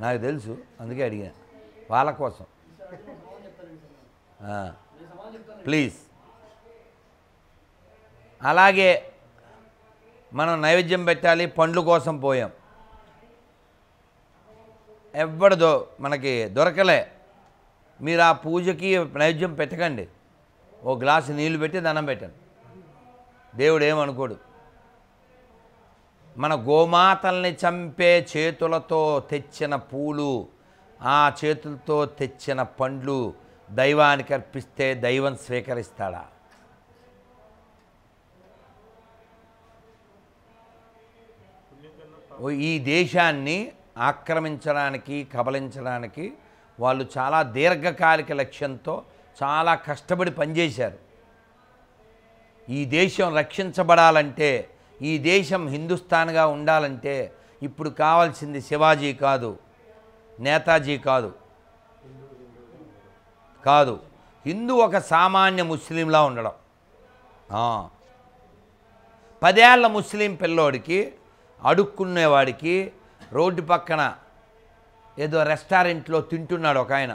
నాకు తెలుసు, అందుకే అడిగా వాళ్ళ కోసం. ప్లీజ్. అలాగే మనం నైవేద్యం పెట్టాలి, పండ్ల కోసం పోయాం, ఎవడదో మనకి దొరకలే. మీరు ఆ పూజకి నైవేద్యం పెట్టకండి, ఓ గ్లాసు నీళ్లు పెట్టి దండం పెట్టండి, దేవుడు ఏమనుకోడు. మన గోమాతల్ని చంపే చేతులతో తెచ్చిన పూలు, ఆ చేతులతో తెచ్చిన పండ్లు దైవానికి అర్పిస్తే దైవం స్వీకరిస్తాడా? ఈ దేశాన్ని ఆక్రమించడానికి, కబలించడానికి వాళ్ళు చాలా దీర్ఘకాలిక లక్ష్యంతో చాలా కష్టపడి పనిచేశారు. ఈ దేశం రక్షించబడాలంటే, ఈ దేశం హిందుస్థాన్గా ఉండాలంటే ఇప్పుడు కావాల్సింది శివాజీ కాదు, నేతాజీ కాదు, కాదు, హిందూ ఒక సామాన్య ముస్లింలా ఉండడం. 10 ఏళ్ల ముస్లిం పిల్లోడికి, అడుక్కునేవాడికి, రోడ్డు పక్కన ఏదో రెస్టారెంట్లో తింటున్నాడు ఒక ఆయన,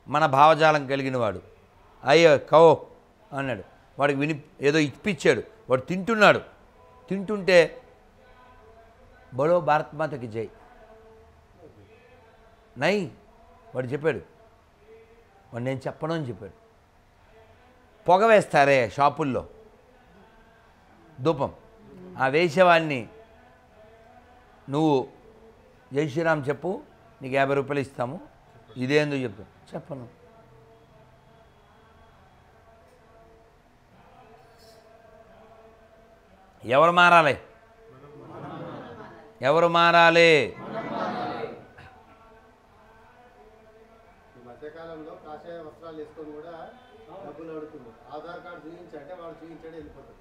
మన భావజాలం కలిగినవాడు, అయ్యో కో అన్నాడు, వాడికి ఏదో ఇప్పించాడు, వాడు తింటున్నాడు. తింటుంటే బలో భారత్ మాతకి జై నై వాడు చెప్పాడు, వాడు నేను చెప్పను అని చెప్పాడు. పొగ వేస్తారే షాపుల్లో ధూపం, ఆ వేసేవాడిని నువ్వు జై శ్రీరామ్ చెప్పు, నీకు 50 రూపాయలు ఇస్తాము, ఇదేందుకు చెప్పు, చెప్పను. ఎవరు మారాలి? ఎవరు మారాలి? మధ్యకాలంలో కాషాయ వస్త్రాలు వేసుకొని కూడా డబ్బులు అడుగుతున్నారు. ఆధార్ కార్డు చూపించంటే వాడు చూపించాడే వెళ్ళిపోతాడు.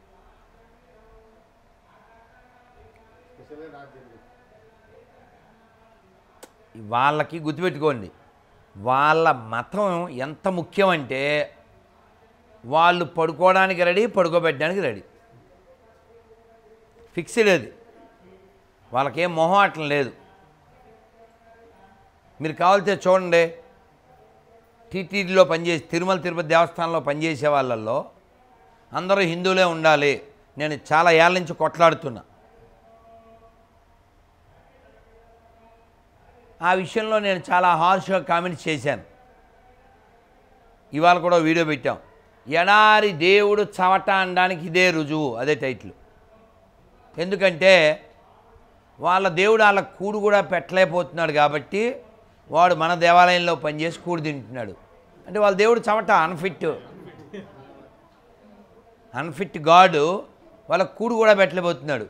వాళ్ళకి గుర్తుపెట్టుకోండి, వాళ్ళ మతం ఎంత ముఖ్యమంటే వాళ్ళు పడుకోవడానికి రెడీ, పడుకోబెట్టడానికి రెడీ, ఫిక్స్డ్ అది. వాళ్ళకేం మొహమాటం లేదు. మీరు కావాలితే చూడండి, టీటీడీలో పనిచేసి తిరుమల తిరుపతి దేవస్థానంలో పనిచేసే వాళ్ళల్లో అందరూ హిందువులే ఉండాలి. నేను చాలా ఏళ్ళ నుంచి కొట్లాడుతున్నా. ఆ విషయంలో నేను చాలా హార్ష్గా కామెంట్స్ చేశాను. ఇవాళ కూడా వీడియో పెట్టాం. ఎడారి దేవుడు చవట అనడానికి ఇదే రుజువు, అదే టైటిల్. ఎందుకంటే వాళ్ళ దేవుడు వాళ్ళ కూడు కూడా పెట్టలేకపోతున్నాడు కాబట్టి వాడు మన దేవాలయంలో పనిచేసి కూడు తింటున్నాడు. అంటే వాళ్ళ దేవుడు చవట, అన్ఫిట్ గాడు వాళ్ళ కూడు కూడా పెట్టలేకపోతున్నాడు.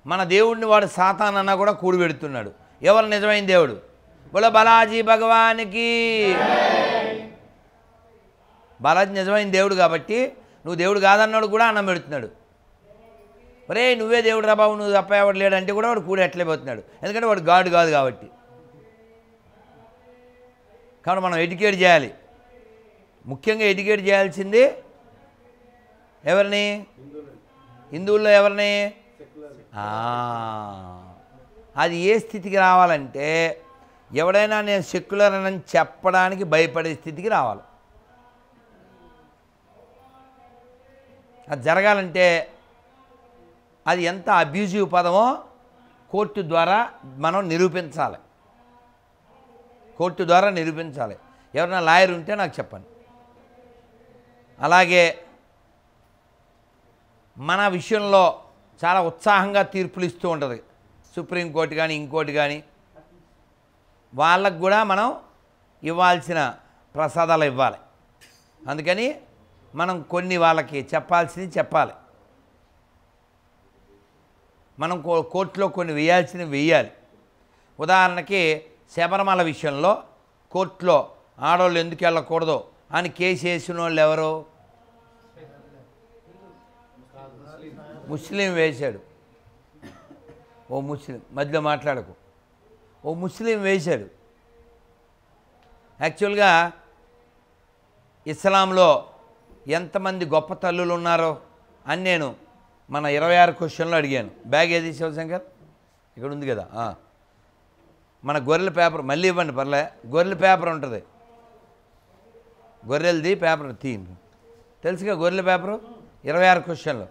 మన దేవుడిని వాడు సాతాన్ అన్నా కూడా కూడు పెడుతున్నాడు. ఎవరు నిజమైన దేవుడు? బోలో బాలాజీ భగవానికి. బాలాజీ నిజమైన దేవుడు కాబట్టి నువ్వు దేవుడు కాదన్నాడు కూడా అన్నం పెడుతున్నాడు. ఒరే నువ్వే దేవుడు రా బాబు, నువ్వు తప్ప ఎవడు లేడంటే కూడా వాడు కూడి ఎట్లయిపోతున్నాడు. ఎందుకంటే వాడు గాడు కాదు కాబట్టి. కాబట్టి మనం ఎడ్యుకేట్ చేయాలి. ముఖ్యంగా ఎడ్యుకేట్ చేయాల్సింది ఎవరిని? హిందువుల్లో ఎవరిని? అది ఏ స్థితికి రావాలంటే ఎవడైనా నేను సెక్యులర్ అని చెప్పడానికి భయపడే స్థితికి రావాలి. అది జరగాలంటే అది ఎంత అబ్యూజివ్ పదమో కోర్టు ద్వారా మనం నిరూపించాలి. కోర్టు ద్వారా నిరూపించాలి. ఎవరైనా లాయర్ ఉంటే నాకు చెప్పండి. అలాగే మన విషయంలో చాలా ఉత్సాహంగా తీర్పులు ఇస్తూ ఉంటుంది సుప్రీంకోర్టు కానీ ఇంకోటి కానీ. వాళ్ళకు కూడా మనం ఇవ్వాల్సిన ప్రసాదాలు ఇవ్వాలి. అందుకని మనం కొన్ని వాళ్ళకి చెప్పాల్సింది చెప్పాలి. మనం కోర్టులో కొన్ని వేయాల్సినవి వేయాలి. ఉదాహరణకి శబరిమల విషయంలో కోర్టులో ఆడవాళ్ళు ఎందుకు వెళ్ళకూడదు అని కేసు వేసిన వాళ్ళు ఎవరు? ముస్లిం వేశాడు. ఓ ముస్లిం, మధ్యలో మాట్లాడకు, ఓ ముస్లిం వేశాడు. యాక్చువల్గా ఇస్లాంలో ఎంతమంది గొప్ప తల్లులు ఉన్నారో అని నేను మన 26 క్వశ్చన్లో అడిగాను. బ్యాగ్ ఏది శివశంకర్? ఇక్కడ ఉంది కదా. మన గొర్రెల పేపర్ మళ్ళీ ఇవ్వండి, పర్లే. గొర్రెల పేపర్ ఉంటుంది, గొర్రెలది పేపర్ తీయండి. తెలుసుగా గొర్రెల పేపరు 26 క్వశ్చన్లు.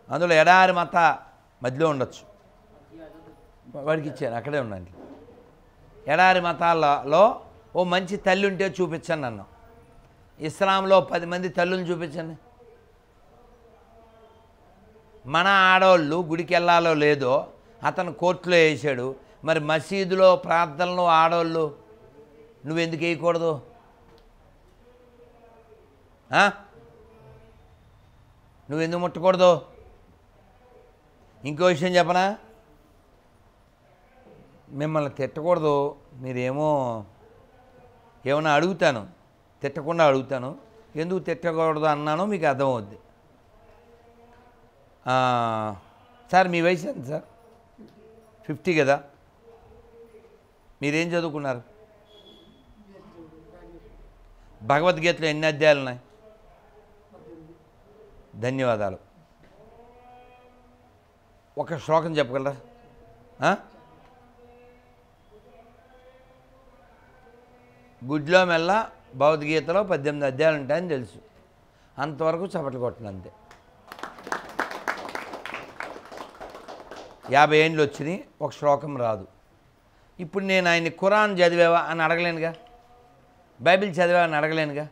అందులో ఎడారి మత మధ్యలో ఉండొచ్చు. వాడికి ఇచ్చాను, అక్కడే ఉండండి. ఎడారి మతాలలో ఓ మంచి తల్లి ఉంటే చూపించండి నన్ను. ఇస్లాంలో 10 మంది తల్లులను చూపించండి. మన ఆడవాళ్ళు గుడికి వెళ్ళాలో లేదో అతను కోర్టులో వేసాడు. మరి మసీదులో ప్రార్థనలు ఆడవాళ్ళు నువ్వెందుకు వేయకూడదు? నువ్వెందుకు ముట్టకూడదు? ఇంకో విషయం చెప్పనా? మిమ్మల్ని తిట్టకూడదు. మీరేమో ఏమన్నా అడుగుతాను, తిట్టకుండా అడుగుతాను. ఎందుకు తిట్టకూడదు అన్నానో మీకు అర్థమవుద్ది. సార్ మీ వయసు ఎంత సార్? 50 కదా. మీరేం చదువుకున్నారు? భగవద్గీతలో ఎన్ని అధ్యాయాలు ఉన్నాయి? ధన్యవాదాలు. ఒక శ్లోకం చెప్పగలరా? గుడ్లో మెల్ల భగవద్గీతలో 18 అధ్యాయాలు ఉంటాయని తెలుసు. అంతవరకు చప్పట్లు కొట్టను అంతే. 50 ఏండ్లు వచ్చినాయి, ఒక శ్లోకం రాదు. ఇప్పుడు నేను ఆయన్ని ఖురాన్ చదివావా అని అడగలేనుగా, బైబిల్ చదివావా అని అడగలేనుగా.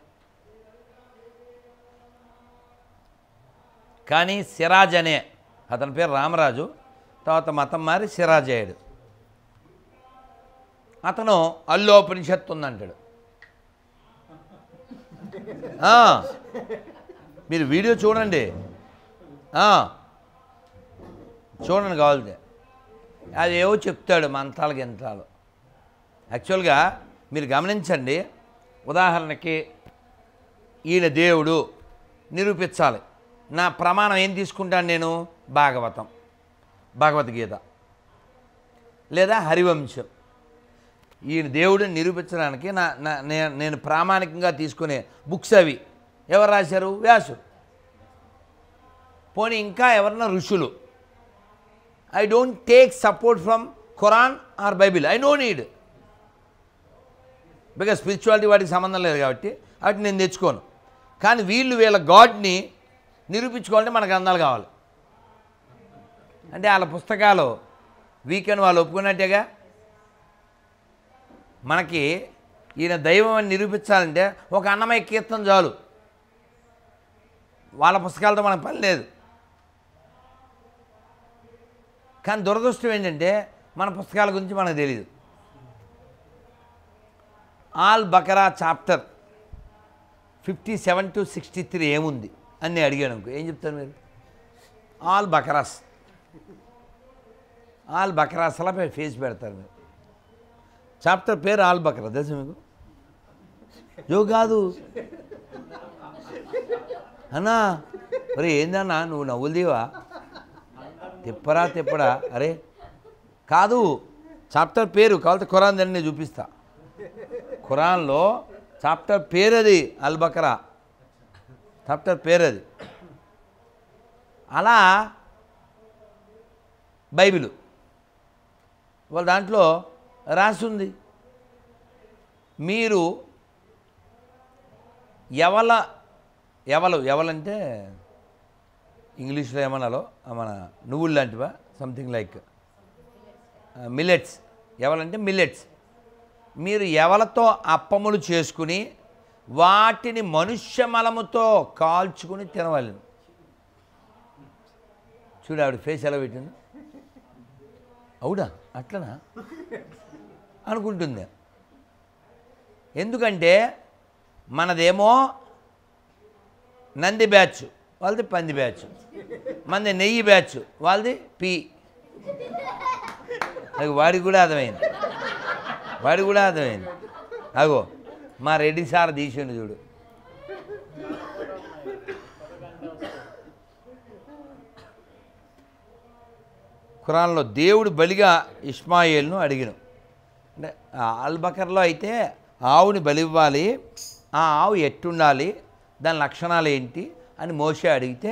కానీ సిరాజ్ అనే అతని పేరు రామరాజు, తర్వాత మతం మారి సిరాజ్ అయ్యాడు. అతను అల్లోపనిషత్తు ఉందంటాడు. మీరు వీడియో చూడండి, చూడండి కావాలితే. అది ఏవో చెప్తాడు మంత్రాలు గింత్రాలు. యాక్చువల్గా మీరు గమనించండి. ఉదాహరణకి ఈయన దేవుడు నిరూపించాలి. నా ప్రమాణం ఏం తీసుకుంటాను నేను? భాగవతం, భగవద్గీత లేదా హరివంశం. ఈయన దేవుడిని నిరూపించడానికి నేను ప్రామాణికంగా తీసుకునే బుక్స్ అవి ఎవరు రాశారు? వ్యాసుడు. పోనీ ఇంకా ఎవరన్నా ఋషులు. I don't take support from Quran or Bible. I don't need. Because spirituality వాటికి సంబంధం లేదు కాబట్టి వాటిని నేను తెచ్చుకోను. కానీ వీళ్ళ గాడ్ని నిరూపించుకోవాలంటే మనకు గ్రంథాలు కావాలి. అంటే వాళ్ళ పుస్తకాలు వీకెండ్ వాళ్ళు ఒప్పుకున్నట్టేగా. మనకి ఈయన దైవం అని నిరూపించాలంటే ఒక అన్నమయ్య కీర్తన చాలు. వాళ్ళ పుస్తకాలతో మనకు పని లేదు. కానీ దురదృష్టం ఏంటంటే మన పుస్తకాల గురించి మనకు తెలియదు. ఆల్ బకరా చాప్టర్ 57 to 63 ఏముంది అని నేను అడిగాను అనుకో, ఏం చెప్తారు మీరు? ఆల్ బకరాస్, ఆల్ బకరాస్ అలా ఫేస్ పెడతారు మీరు. చాప్టర్ పేరు ఆల్ బకరా తెలుసు మీకు? జో కాదు అన్నా. మరి ఏందన్నా నువ్వు నవ్వులదివా? తిప్పరా. అరే కాదు, చాప్టర్ పేరు కావాలంటే ఖురాన్ దాన్ని నేను చూపిస్తా. ఖురాన్లో చాప్టర్ పేరు అది అల్ బకరా, చాప్టర్ పేరు అది. అలా బైబిలు వాళ్ళ దాంట్లో రాసింది మీరు ఎవలంటే ఇంగ్లీష్లో ఏమన్నాలో మన నువ్వులు లాంటివా సంథింగ్ లైక్ మిల్లెట్స్. ఎవలంటే మిల్లెట్స్. మీరు ఎవలతో అప్పములు చేసుకుని వాటిని మనుష్య మలముతో కాల్చుకుని తినవాలి. చూడు ఆవిడ ఫేస్ ఎలా పెట్టింది. అవునా అట్లనా అనుకుంటుంది. ఎందుకంటే మనదేమో నంది బ్యాచ్, వాళ్ళది పంది బ్యాచ్. మనది నెయ్యి బ్యాచ్, వాళ్ళది పి. వాడికి కూడా అర్థమైంది, అగో మా రెడ్డి సార్ తీసిండు చూడు. ఖురాన్లో దేవుడు బలిగా ఇష్మాయేల్ను అడిగిన. అంటే అల్బకర్లో అయితే ఆవుని బలి ఇవ్వాలి, ఆ ఆవు ఎట్టుండాలి, దాని లక్షణాలు ఏంటి అని మోషే అడిగితే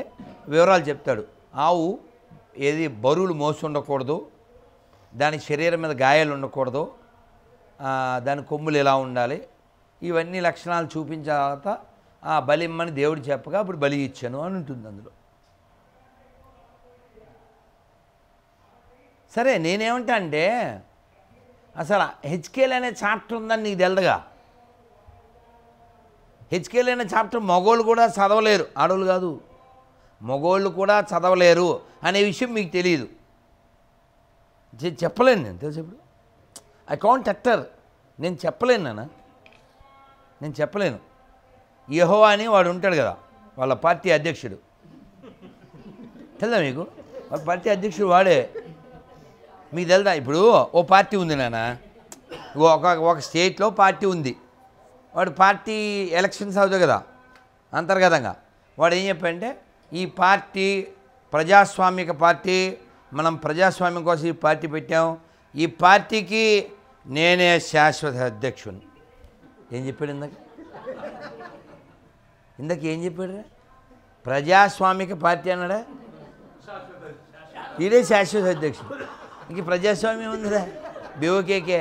వివరాలు చెప్తాడు. ఆవు ఏది బరువులు మోసి ఉండకూడదు, దాని శరీరం మీద గాయాలు ఉండకూడదు, దాని కొమ్ములు ఎలా ఉండాలి, ఇవన్నీ లక్షణాలు చూపించిన తర్వాత ఆ బలి ఇమ్మని దేవుడు చెప్పగా అప్పుడు బలి ఇచ్చాను అని ఉంటుంది అందులో. సరే నేనేమంటా అంటే అసలు హెచ్కేల్ అనే చాప్టర్ ఉందని నీకు తెలదుగా. హెచ్కేల్ అనే చాప్టర్ మగోళ్ళు కూడా చదవలేరు, ఆడోళ్ళు కాదు, మగోళ్ళు కూడా చదవలేరు అనే విషయం మీకు తెలియదు. చెప్పలేను నేను, తెలుసు. ఇప్పుడు ఐ కాంట్ అట్టర్, నేను చెప్పలేను నాన్న, నేను చెప్పలేను. యెహోవా అని వాడు ఉంటాడు కదా, వాళ్ళ పార్టీ అధ్యక్షుడు, తెలుదా మీకు? వాళ్ళ పార్టీ అధ్యక్షుడు వాడే. మీకు తెలుదా? ఇప్పుడు ఓ పార్టీ ఉంది నాన్న, ఒక స్టేట్లో పార్టీ ఉంది. వాడు పార్టీ ఎలక్షన్స్ అవుతాయి కదా అంతర్గతంగా. వాడు ఏం చెప్పాడంటే ఈ పార్టీ ప్రజాస్వామిక పార్టీ, మనం ప్రజాస్వామ్యం కోసం ఈ పార్టీ పెట్టాం, ఈ పార్టీకి నేనే శాశ్వత అధ్యక్షుని. ఏం చెప్పాడు ఇందాక ఏం చెప్పాడు? ప్రజాస్వామిక పార్టీ అన్నాడా? ఇదే శాశ్వత అధ్యక్షుడు. ఇంక ప్రజాస్వామ్యం ఉందిరా బీఓకేకే.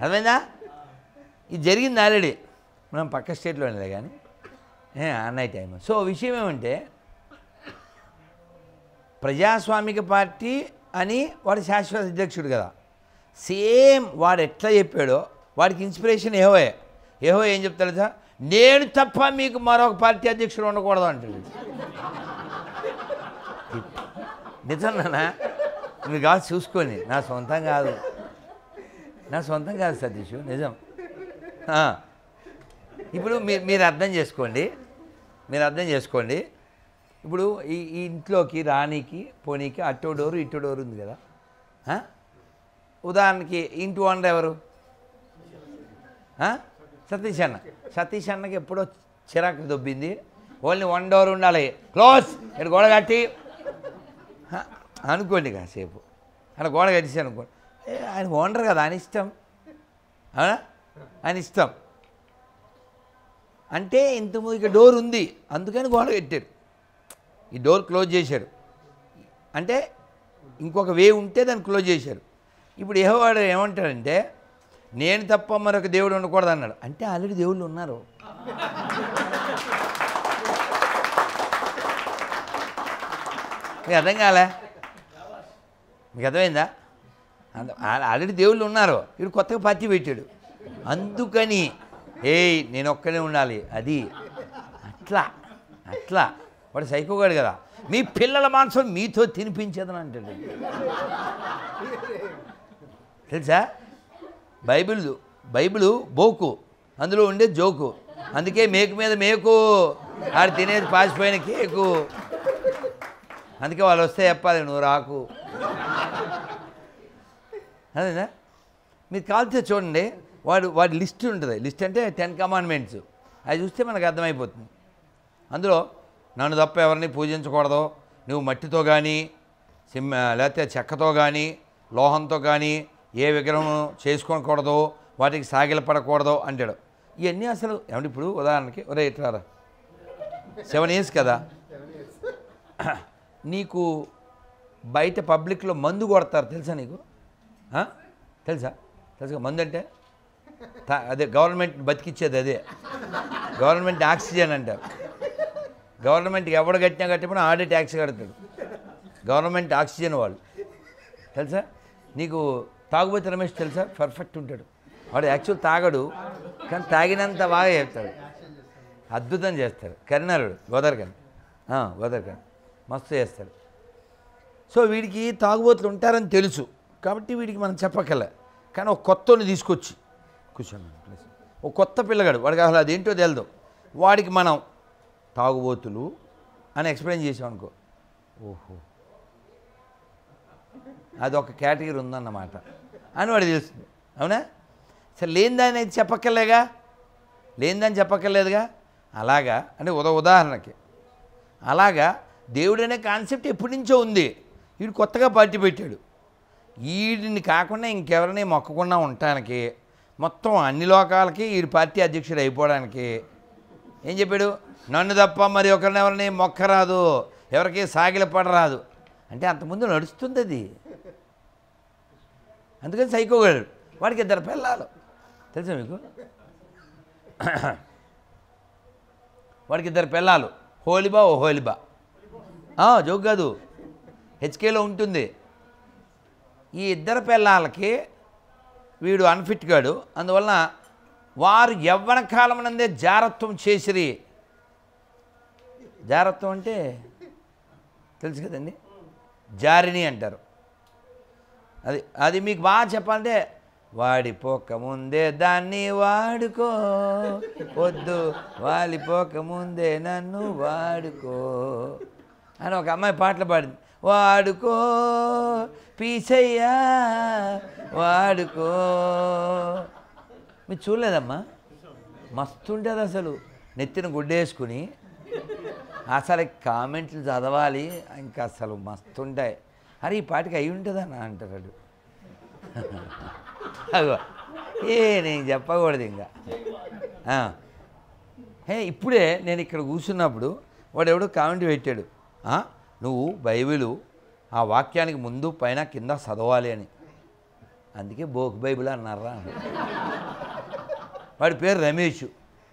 అర్థమైందా? ఇది జరిగింది ఆల్రెడీ, మనం పక్క స్టేట్లో వెళ్ళలే కానీ అన్నయ్య టైం. సో విషయం ఏమంటే ప్రజాస్వామిక పార్టీ అని వాడు శాశ్వత అధ్యక్షుడు కదా. సేమ్ వాడు ఎట్లా చెప్పాడో వాడికి ఇన్స్పిరేషన్ యెహోవా. యెహోవా ఏం చెప్తాడు సార్? నేను తప్ప మీకు మరొక పార్టీ అధ్యక్షుడు ఉండకూడదు అంటాడు. నిజంగానా? మీరు కాదు చూసుకొని, నా సొంతం కాదు సతీష్, నిజం. ఇప్పుడు మీరు అర్థం చేసుకోండి. ఇప్పుడు ఈ ఇంట్లోకి రానీకి పోనీకి అట్టో డోరు ఇట్టో డోరు ఉంది కదా. ఉదాహరణకి ఇంటి ఓనర్ ఎవరు? సతీష్ అన్నకి ఎప్పుడో చిరాకు దొబ్బింది, ఓన్లీ 1 డోర్ ఉండాలి, క్లోజ్, ఇక్కడ గోడ కట్టి అనుకోండి. కాసేపు అక్కడ గోడ కట్టేసి అనుకోండి, ఆయన ఓనర్ కదా, ఆయన ఇష్టం, ఆయన ఇష్టం. అంటే ఇంతకుముందు ఇక డోర్ ఉంది అందుకని గోడ కట్టాడు, ఈ డోర్ క్లోజ్ చేశాడు. అంటే ఇంకొక వే ఉంటే దాన్ని క్లోజ్ చేశారు. ఇప్పుడు యెహోవా ఏమంటాడంటే నేను తప్ప మరొక దేవుడు ఉండకూడదు అన్నాడు. అంటే ఆల్రెడీ దేవుళ్ళు ఉన్నారు. మీకు అర్థం కాలే? మీకు అర్థమైందా? ఆల్రెడీ దేవుళ్ళు ఉన్నారు, వీడు కొత్తగా పార్టీ పెట్టాడు. అందుకని నేను ఒక్కనే ఉండాలి, అది అట్లా వాడు సైకోగాడు కదా. మీ పిల్లల మాంసం మీతో తినిపించేదని అంటాడు. తెలుసా? బైబిలు బోకు, అందులో ఉండే జోకు. అందుకే మేకు మీద మేకు, ఆడు తినేది పాసిపోయిన కేకు. అందుకే వాళ్ళు వస్తే చెప్పాలి, నువ్వు రాకు. అదేనా? మీరు కాల్చే చూడండి, వాడి లిస్ట్ ఉంటుంది. లిస్ట్ అంటే 10 కమాండ్మెంట్స్. అది చూస్తే మనకు అర్థమైపోతుంది. అందులో నన్ను తప్ప ఎవరిని పూజించకూడదు, నువ్వు మట్టితో కానీ లేకపోతే చెక్కతో కానీ లోహంతో కానీ ఏ విగ్రహం చేసుకోకూడదు, వాటికి సాగిలపడకూడదు అంటాడు. ఇవన్నీ అసలు ఏమంటే ఇప్పుడు ఉదాహరణకి ఇట్లారా 7 years కదా. నీకు బయట పబ్లిక్లో మందు కొడతారు తెలుసా నీకు? తెలుసా మందు అంటే అదే గవర్నమెంట్ బతికిచ్చేది, అదే గవర్నమెంట్ ఆక్సిజన్ అంటారు. గవర్నమెంట్కి ఎవడు కట్టినా కట్టిపోయినా ఆడే ట్యాక్స్ కడతాడు. గవర్నమెంట్ ఆక్సిజన్ వాళ్ళు తెలుసా నీకు? తాగుబోతు రమేష్ తెలుసా? పర్ఫెక్ట్ ఉంటాడు వాడు. యాక్చువల్ తాగడు కానీ తాగినంత బాగా చెప్తాడు, అద్భుతం చేస్తాడు. కరీనారుడు గోదావరికని మస్తు చేస్తాడు. సో వీడికి తాగుబోతులు ఉంటారని తెలుసు కాబట్టి వీడికి మనం చెప్పక్కర్లే. కానీ ఒక కొత్తని తీసుకొచ్చి కూర్చోండి ప్లీజ్, ఒక కొత్త పిల్లగాడు, వాడికి అసలు అదేంటో తెలియదు, వాడికి మనం తాగుబోతులు అని ఎక్స్ప్లెయిన్ చేసాం అనుకో, ఓహో అదొక కేటగిరీ ఉందన్నమాట అని వాడు తెలుస్తుంది. అవునా? సరే లేనిదాన్ని అయితే చెప్పక్కర్లేగా, లేనిదాన్ని చెప్పక్కర్లేదుగా. అలాగా అంటే ఉదాహరణకి అలాగా దేవుడనే కాన్సెప్ట్ ఎప్పటి నుంచో ఉంది. వీడు కొత్తగా పార్టీ పెట్టాడు. వీడిని కాకుండా ఇంకెవరిని మొక్కకుండా ఉండటానికి, మొత్తం అన్ని లోకాలకి వీడి పార్టీ అధ్యక్షుడు అయిపోవడానికి ఏం చెప్పాడు? నన్ను తప్ప మరి ఒకరినెవరిని మొక్కరాదు, ఎవరికి సాగిల పడరాదు అంటే అంతకుముందు నడుస్తుంది అది. అందుకని సైకోగాడు. వాడికి 2 పిల్లలు తెలుసా మీకు? వాడికి 2 పిల్లలు, హోలిబా ఓ హోలిబా. జోక్ కాదు, హెచ్కేలో ఉంటుంది. ఈ 2 పిల్లలకి వీడు అన్ఫిట్ గాడు. అందువలన వారు యవ్వన కాలం నందే జారత్వం చేసిరి. జారత్వం అంటే తెలుసు కదండి, జారిని అంటారు. అది మీకు బాగా చెప్పాలంటే, వాడిపోకముందే దాన్ని వాడుకో, వద్దు వాలిపోకముందే నన్ను వాడుకో అని ఒక అమ్మాయి పాటలు పాడింది. వాడుకో పీసయ్యా వాడుకో. మీరు చూడలేదమ్మా? మస్తు ఉంటుంది అసలు. నెత్తిన గుడ్డేసుకుని అసలు కామెంట్లు చదవాలి, ఇంకా అసలు మస్తు ఉంటాయి. అరే ఈ పాటికి అయి ఉంటుందన్న అంటారు. అగో నేను చెప్పకూడదు ఇంకా. ఇప్పుడే నేను ఇక్కడ కూర్చున్నప్పుడు వాడు ఎవడో కామెంట్ పెట్టాడు, నువ్వు బైబిలు ఆ వాక్యానికి ముందు పైన కింద చదవాలి అని. అందుకే బోక్ బైబిల్ అన్నారా. వాడి పేరు రమేష్.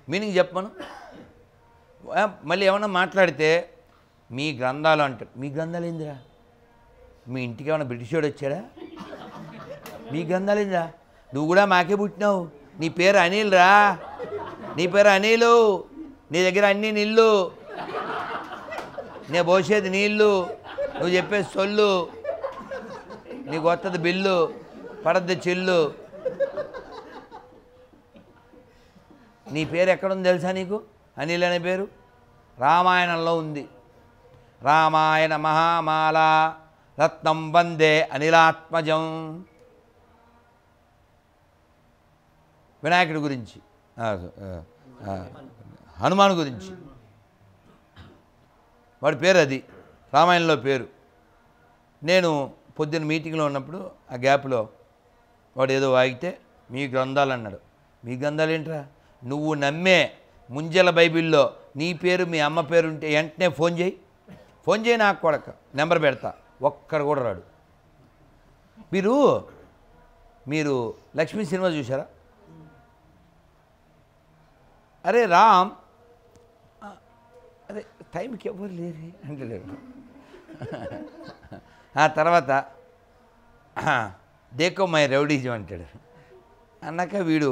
మీనింగ్ చెప్పమను. మళ్ళీ ఏమన్నా మాట్లాడితే మీ గ్రంథాలు అంటారు. మీ గ్రంథాలు ఏందిరా? మీ ఇంటికి ఏమన్నా బ్రిటిషోడు వచ్చాడా? మీ గ్రంథాలు ఏందిరా? నువ్వు కూడా మాకే పుట్టినావు. నీ పేరు అనిల్ రా, నీ పేరు అనిలు. నీ దగ్గర అన్ని నీళ్ళు, నేను పోసేది నీళ్ళు, నువ్వు చెప్పేది సొల్లు, నీకు వస్తుంది బిల్లు, పడద్దు చిల్లు. నీ పేరు ఎక్కడుంది తెలుసా నీకు? అనిల్ అనే పేరు రామాయణంలో ఉంది. రామాయణ మహామాల రత్నం వందే అనిలాత్మజం. వినాయకుడి గురించి, హనుమాన్ గురించి వాడి పేరు అది, రామాయణంలో పేరు. నేను పొద్దున్న మీటింగ్లో ఉన్నప్పుడు ఆ గ్యాప్లో వాడు ఏదో వాగితే మీ గ్రంథాలు అన్నాడు. మీ గ్రంథాలు ఏంట్రా? నువ్వు నమ్మే ముంజల బైబిల్లో నీ పేరు మీ అమ్మ పేరు ఉంటే వెంటనే ఫోన్ చేయి నాకు కొడక, నెంబర్ పెడతా. ఒక్కడు కూడా రాడు. మీరు లక్ష్మీ సినిమా చూసారా? అరే రామ్, అరే టైంకి ఎవరు లేరు అంటాడు. ఆ తర్వాత దేకో మై రౌడీజం అంటాడు. అన్నాక వీడు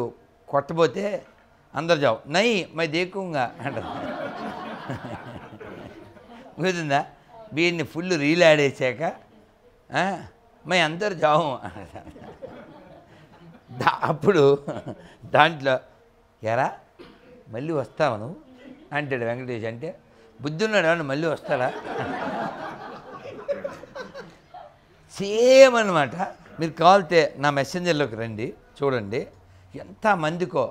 కొట్టబోతే అందరు జావు నై మై దేకుంగా అంటారు. కుదుందా? వీడిని ఫుల్ రీల్ ఆడేసాక మై అందరు జావు అప్పుడు దాంట్లో ఎరా మళ్ళీ వస్తావు నువ్వు అంటాడు వెంకటేష్. అంటే బుద్ధున్నాడు అని మళ్ళీ వస్తాడా? సేమ్ అనమాట. మీరు కావాలితే నా మెసెంజర్లోకి రండి, చూడండి ఎంతమందికో.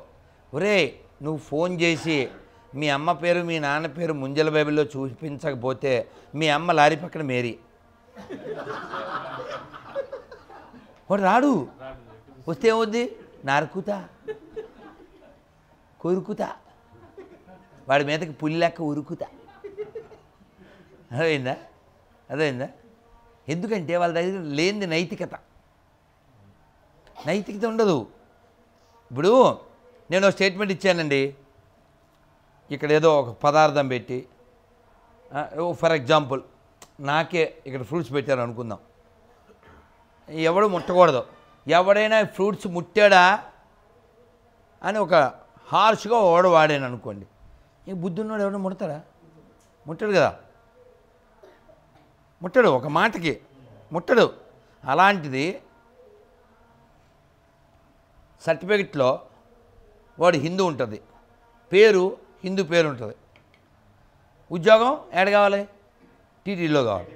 ఒరే నువ్వు ఫోన్ చేసి మీ అమ్మ పేరు మీ నాన్న పేరు ముంజల బైబిల్లో చూపించకపోతే మీ అమ్మ లారీ పక్కన మేరీ, వాడు రాడు. వస్తే ఏమవుద్ది? నరుకుతా, కొరుకుతా, వాడి మీదకి పులి లెక్క ఉరుకుతా. అదైందా అదైందా ఎందుకంటే వాళ్ళ దగ్గర లేనిది నైతికత ఉండదు. ఇప్పుడు నేను స్టేట్మెంట్ ఇచ్చానండి, ఇక్కడ ఏదో ఒక పదార్థం పెట్టి ఫర్ ఎగ్జాంపుల్ నాకే ఇక్కడ ఫ్రూట్స్ పెట్టారు అనుకుందాం, ఎవడు ముట్టకూడదు, ఎవడైనా ఫ్రూట్స్ ముట్టాడా అని ఒక హార్ష్గా ఓడ వాడాను అనుకోండి, ఇంక బుద్ధున్నోడు ఎవడో ముడతాడా? ముట్టడు కదా, ముట్టడు, ఒక మాటకి ముట్టడు. అలాంటిది సర్టిఫికెట్లో వాడు హిందూ ఉంటుంది, పేరు హిందూ పేరు ఉంటుంది, ఉద్యోగం ఏడ కావాలి? టీటీడీలో కావాలి.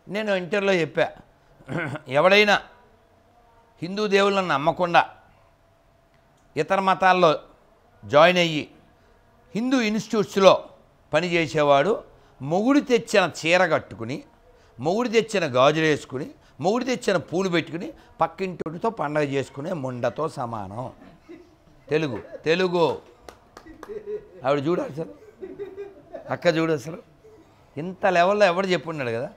నేను ఇంటర్లో చెప్పా, ఎవడైనా హిందూ దేవుళ్ళని నమ్మకుండా ఇతర మతాల్లో జాయిన్ అయ్యి హిందూ ఇన్స్టిట్యూట్స్లో పనిచేసేవాడు మొగుడు తెచ్చిన చీర కట్టుకుని, మొగుడు తెచ్చిన గాజులు వేసుకుని, మొగుడు తెచ్చిన పూలు పెట్టుకుని పక్కింటితో పండగ చేసుకునే ముండతో సమానం. తెలుగు ఆవిడ చూడు అసలు, అక్క చూడు అసలు, ఇంత లెవెల్లో ఎవడు చెప్పున్నాడు కదా.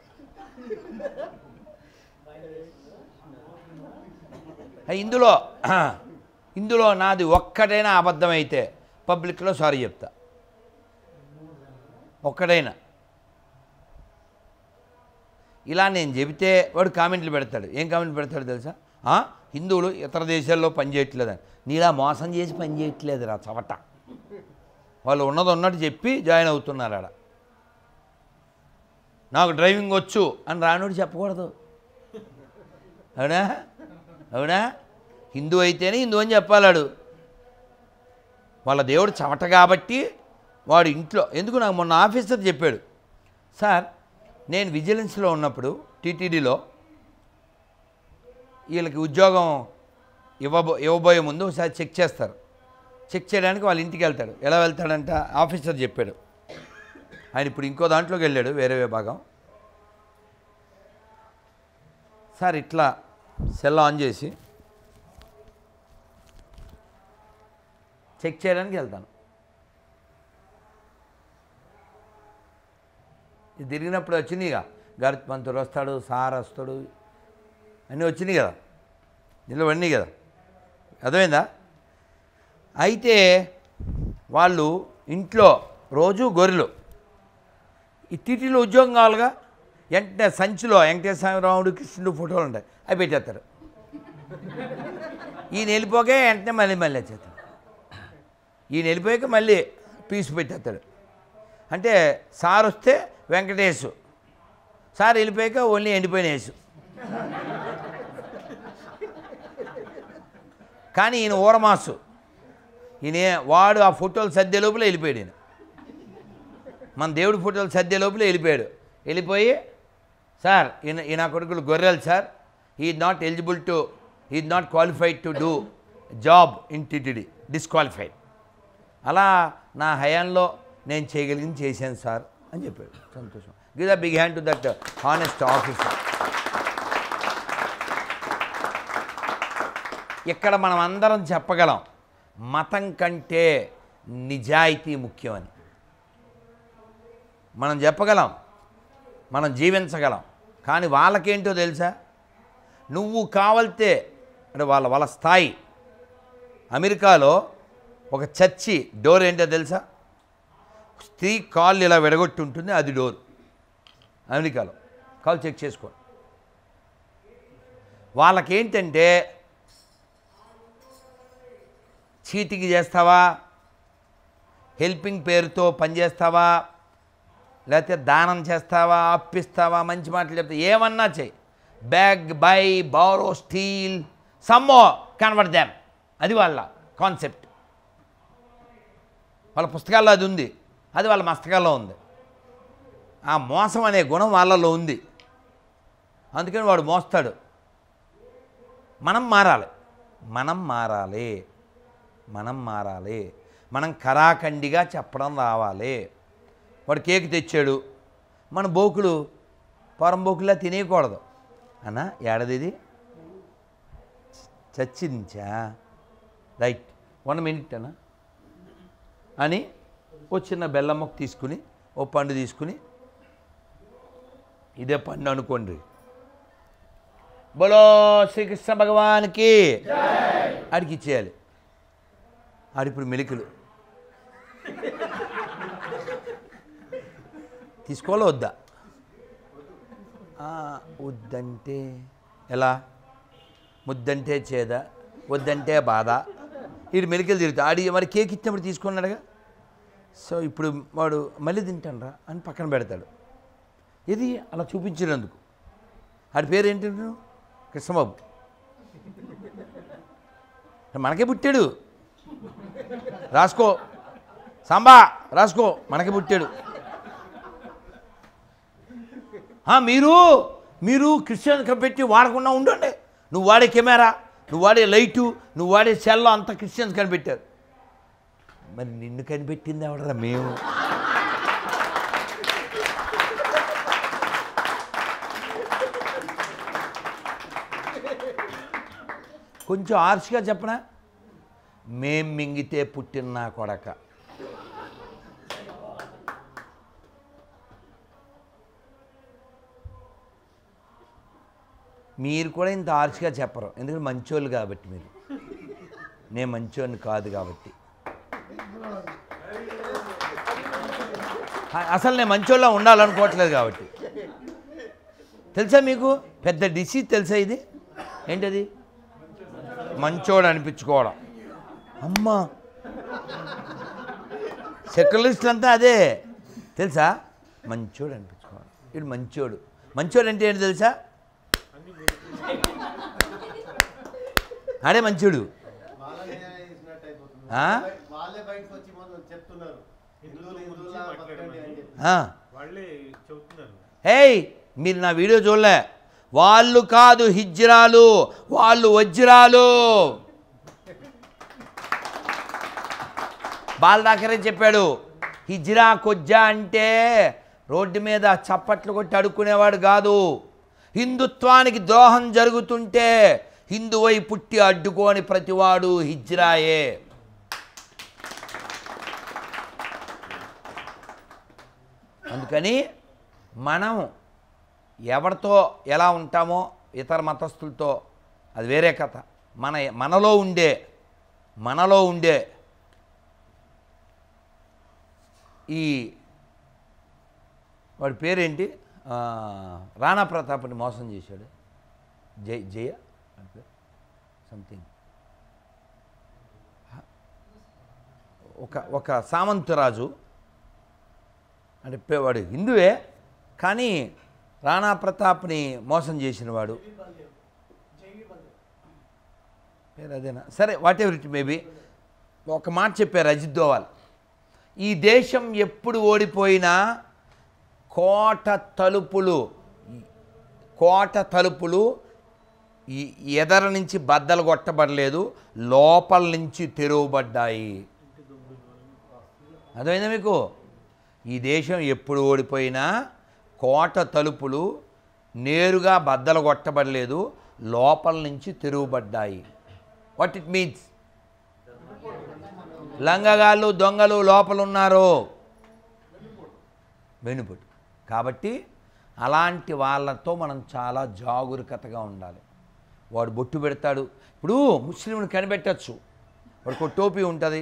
ఇందులో నాది ఒక్కటైనా అబద్ధమైతే పబ్లిక్లో సారీ చెప్తా, ఒక్కడైనా. ఇలా నేను చెబితే వాడు కామెంట్లు పెడతాడు. ఏం కామెంట్లు పెడతాడు తెలుసా? హిందువులు ఇతర దేశాల్లో పనిచేయట్లేదని. నీలా మోసం చేసి పనిచేయట్లేదు రా చవట. వాళ్ళు ఉన్నట్టు చెప్పి జాయిన్ అవుతున్నారు ఆడ. నాకు డ్రైవింగ్ వచ్చు అని రానుడు చెప్పకూడదు, అవునా? హిందూ అయితేనే హిందూ అని చెప్పాలాడు. వాళ్ళ దేవుడు చవట కాబట్టి వాడు ఇంట్లో ఎందుకు. నాకు మొన్న ఆఫీసర్ చెప్పాడు, సార్ నేను విజిలెన్స్లో ఉన్నప్పుడు టీటీడీలో వీళ్ళకి ఉద్యోగం ఇవ్వబోయే ముందు ఒకసారి చెక్ చేస్తారు. చెక్ చేయడానికి వాళ్ళ ఇంటికి వెళ్తాడు. ఎలా వెళ్తాడంట ఆఫీసర్ చెప్పాడు. ఆయన ఇప్పుడు ఇంకో దాంట్లోకి వెళ్ళాడు, వేరే విభాగం. సార్ ఇట్లా సెల్ ఆన్ చేసి చెక్ చేయడానికి వెళ్తాను. ఇది తిరిగినప్పుడు వచ్చినాయిగా, గరుత్ మంతుడు వస్తాడు, సార్ వస్తాడు, అన్నీ వచ్చినాయి కదా, నిలవన్నీ కదా, అర్థమైందా? అయితే వాళ్ళు ఇంట్లో రోజు గొర్రెలు, ఈ టీటీలో ఉద్యోగం కావాలిగా, వెంటనే సంచిలో వెంకటేశ్వర రాముడు కృష్ణుడు ఫోటోలు ఉంటాయి, అవి పెట్టేస్తారు. ఈయన వెళ్ళిపోకే వెంటనే మళ్ళీ వచ్చేస్తాడు. ఈయన వెళ్ళిపోయాక మళ్ళీ పీసు పెట్టేస్తాడు. అంటే సార్ వస్తే వెంకటేశు, సార్ వెళ్ళిపోయాక ఓన్లీ ఎండిపోయిన యేసు. కానీ ఈయన ఊరమాసు, ఈయన వాడు ఆ ఫోటోలు సర్దే లోపల వెళ్ళిపోయాడు. ఈయన మన దేవుడి ఫోటోలు సర్దే లోపల వెళ్ళిపోయి సార్ ఈయన కొడుకులు గొర్రెలు sir, is not qualified to do job in TTD, disqualified. అలా నా హయాంలో నేను చేయగలిగింది చేశాను సార్ అని చెప్పాడు. సంతోషం. Give the big hand to that honest officer. ఇక్కడ మనం అందరం చెప్పగలం మతం కంటే నిజాయితీ ముఖ్యమని. మనం చెప్పగలం, మనం జీవించగలం. కానీ వాళ్ళకేంటో తెలుసా? నువ్వు కావాలితే అంటే వాళ్ళ స్థాయి. అమెరికాలో ఒక చర్చి డోర్ ఏంటో తెలుసా? స్త్రీ కాళ్ళు ఇలా విడగొట్టి ఉంటుంది, అది డోర్. అమెరికాలో కాల్ చెక్ చేసుకో. వాళ్ళకేంటంటే చీటింగ్ చేస్తావా, హెల్పింగ్ పేరుతో పనిచేస్తావా, లేకపోతే దానం చేస్తావా, అప్పిస్తావా, మంచి మాటలు చెప్తా, ఏమన్నా చెయ్యి, బ్యాగ్ బై బారో స్టీల్ సమ్మో కన్వర్ట్ దామ్, అది వాళ్ళ కాన్సెప్ట్. వాళ్ళ పుస్తకాల్లో అది ఉంది, అది వాళ్ళ మస్తకాల్లో ఉంది. ఆ మోసం అనే గుణం వాళ్ళలో ఉంది, అందుకని వాడు మోస్తాడు. మనం మారాలి. మనం కరాఖండిగా చెప్పడం రావాలి. వాడు కేక్ తెచ్చాడు, మన బోకులు పొరంబోకులా తినేయకూడదు. అన్న ఏడదిది చచ్చించా, రైట్ 1 minute అన్న అని ఓ చిన్న బెల్లం ముక్క తీసుకుని, ఓ పండు తీసుకుని ఇదే పండు అనుకోండి. బోలో శ్రీకృష్ణ భగవాన్కి ఆడికి ఇచ్చేయాలి. ఆడిప్పుడు మెలికలు తీసుకోవాలో వద్దా? వద్దంటే ఎలా? ముద్దంటే చేద, వద్దంటే బాధ. వీడు మెలికలు తిరుగుతాడు. ఆడి మరి కేక్ ఇచ్చినప్పుడు తీసుకున్నాడుగా. సో ఇప్పుడు వాడు మళ్ళీ తింటానరా అని పక్కన పెడతాడు. ఇది అలా చూపించినందుకు. ఆడి పేరు ఏంటి? కృష్ణబాబు. మనకే పుట్టాడు. రాసుకో సాంబా, రాసుకో, మనకే పుట్టాడు. మీరు క్రిస్టియన్ పెట్టి వాడకుండా ఉండండి. నువ్వు వాడే కెమెరా, నువ్వు వాడే లైటు, నువ్వు వాడే సెల్లో అంతా క్రిస్టియన్స్ కనిపెట్టారు. మరి నిన్ను కనిపెట్టింది ఎవడరా? మేము. కొంచెం ఆర్ష్గా చెప్పనా? మేం మింగితే పుట్టిన నా కొడక. మీరు కూడా ఇంత ఆర్ష్గా చెప్పరు, ఎందుకంటే మంచోళ్ళు కాబట్టి. మీరు, నేను మంచోడిని కాదు కాబట్టి. అసలు నేను మంచోళ్ళ ఉండాలనుకోవట్లేదు కాబట్టి. తెలుసా మీకు పెద్ద డిసీజ్? తెలుసా ఇది ఏంటది? మంచోడు అనిపించుకోవడం. అమ్మా, సెక్యులరిస్టులు అంతా అదే తెలుసా? మంచోడు అనిపించుకోవడం. వీడు మంచోడు. మంచోడు అంటే ఏంటి తెలుసా? ఆడే మంచోడు. హేయ్, మీరు నా వీడియో చూడలే. వాళ్ళు కాదు హిజ్రాలు, వాళ్ళు వజ్రాలు. బాలదాకరే చెప్పాడు, హిజ్రా కొజ్జా అంటే రోడ్డు మీద చప్పట్లు కొట్టి అడుక్కునేవాడు కాదు. హిందుత్వానికి ద్రోహం జరుగుతుంటే హిందువై పుట్టి అడ్డుకోని ప్రతివాడు హిజ్రాయే. అందుకని మనం ఎవరితో ఎలా ఉంటామో ఇతర మతస్థులతో అది వేరే కథ. మనలో ఉండే ఈ వాడి పేరేంటి? రాణా ప్రతాప్ని మోసం చేశాడు. జయ సంథింగ్. ఒక సామంతరాజు అంటే వాడు హిందువే, కానీ రాణా ప్రతాప్ని మోసం చేసినవాడు. పేరు అదేనా? సరే, వాట్ ఎవర్ ఇట్ మేబీ. ఒక మాట చెప్పారు అజిత్ దోవాల్, ఈ దేశం ఎప్పుడు ఓడిపోయినా కోట తలుపులు ఎదర నుంచి బద్దలు కొట్టబడలేదు, లోపల నుంచి తెరవబడ్డాయి. అర్థమైందా మీకు? ఈ దేశం ఎప్పుడు ఓడిపోయినా కోట తలుపులు నేరుగా బద్దలు కొట్టబడలేదు, లోపల నుంచి తెరవబడ్డాయి. What it means? లంగగాళ్ళు దొంగలు లోపల ఉన్నారు, వెనుపట్టు. కాబట్టి అలాంటి వాళ్ళతో మనం చాలా జాగరూకతగా ఉండాలి. వాడు బొట్టు పెడతాడు. ఇప్పుడు ముస్లింని కనిపెట్టచ్చు, వాడికి టోపీ ఉంటుంది,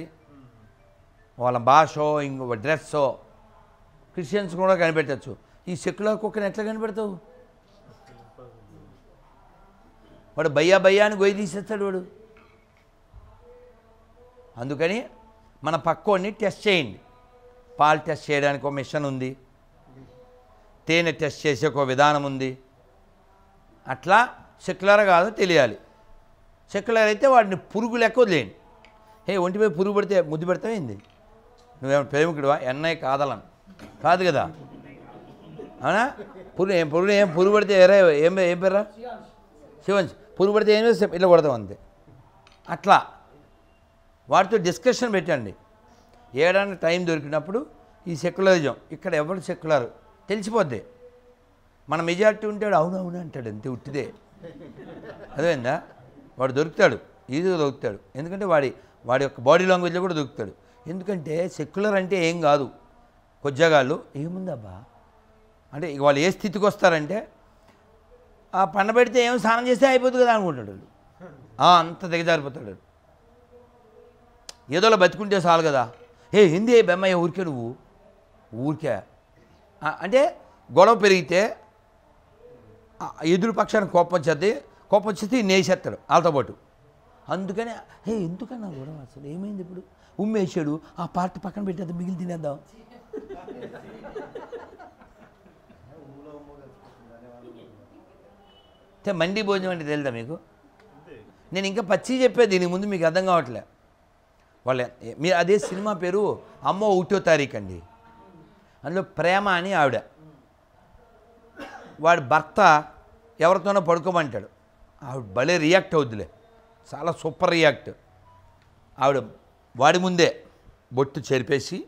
వాళ్ళ భాషో ఇంకో డ్రెస్సో. క్రిస్టియన్స్ కూడా కనిపెట్టచ్చు. ఈ సెక్యులర్ కుక్కని ఎట్లా కనిపెడతావు? వాడు భయ్యా అని గొయ్యి తీసేస్తాడు వాడు. అందుకని మన పక్కోడిని టెస్ట్ చేయండి. పాలు టెస్ట్ చేయడానికి ఒక మిషన్ ఉంది, తేనె టెస్ట్ చేసే ఒక విధానం ఉంది. అట్లా సెక్యులర్ కాదో తెలియాలి. సెక్యులర్ అయితే వాడిని పురుగు లెక్క వదిలేయండి. ఒంటిపై పురుగు పడితే ముద్దు పెడతావేంది? నువ్వేమో ప్రేమికుడువా? ఎన్నయ్య కాదలను కాదు కదా, అవునా? పురుగు పడితే ఏం పేర్రా? శివంశ్. పురుగు పడితే ఏం చేస్తే ఇట్లా కొడతాం అంతే. అట్లా వాటితో డిస్కషన్ పెట్టండి. ఏడాది టైం దొరికినప్పుడు ఈ సెక్యులరిజం ఇక్కడ ఎవరు సెక్యులర్ తెలిసిపోద్ది. మన మెజారిటీ ఉంటాడు, అవునవును అంటాడు, అంతే ఉట్టిదే. అదేందా? వాడు దొరుకుతాడు, ఈజీగా దొరుకుతాడు. ఎందుకంటే వాడి యొక్క బాడీ లాంగ్వేజ్లో కూడా దొరుకుతాడు. ఎందుకంటే సెక్యులర్ అంటే ఏం కాదు. కొజ్జగాళ్ళు ఏముందబ్బా అంటే ఇక వాళ్ళు ఏ స్థితికి వస్తారంటే ఆ పండ పెడితే ఏం స్నానం చేస్తే అయిపోతుంది కదా అనుకుంటాడు వాడు. అంత దిగజారిపోతాడు వాడు. ఏదోలా బతికుంటే చాలు కదా. ఏంది బెమ్మయ్య ఊరికే నువ్వు ఊరికే అంటే గొడవ పెరిగితే ఎదురు పక్షానికి కోపం వచ్చేది నేసేస్తాడు వాళ్ళతో పాటు. అందుకని ఎందుకన్నా గొడవ అసలు ఏమైంది ఇప్పుడు ఉమ్మేసాడు ఆ పార్ట్ పక్కన పెట్టేద్దాం మిగిలి తినేద్దాం. మండి భోజనం అంటే తెలుదా మీకు? నేను ఇంకా పచ్చి చెప్పేది దీని ముందు మీకు అర్థం కావట్లే. మీరు అదే సినిమా పేరు అమ్మో 1వ తారీఖు అండి. అందులో ప్రేమ అని ఆవిడ వాడి భర్త ఎవరితోనో పడుకోమంటాడు. ఆవిడ భలే రియాక్ట్ అవుద్దిలే, చాలా సూపర్ రియాక్ట్. ఆవిడ వాడి ముందే బొట్టు చెరిపేసి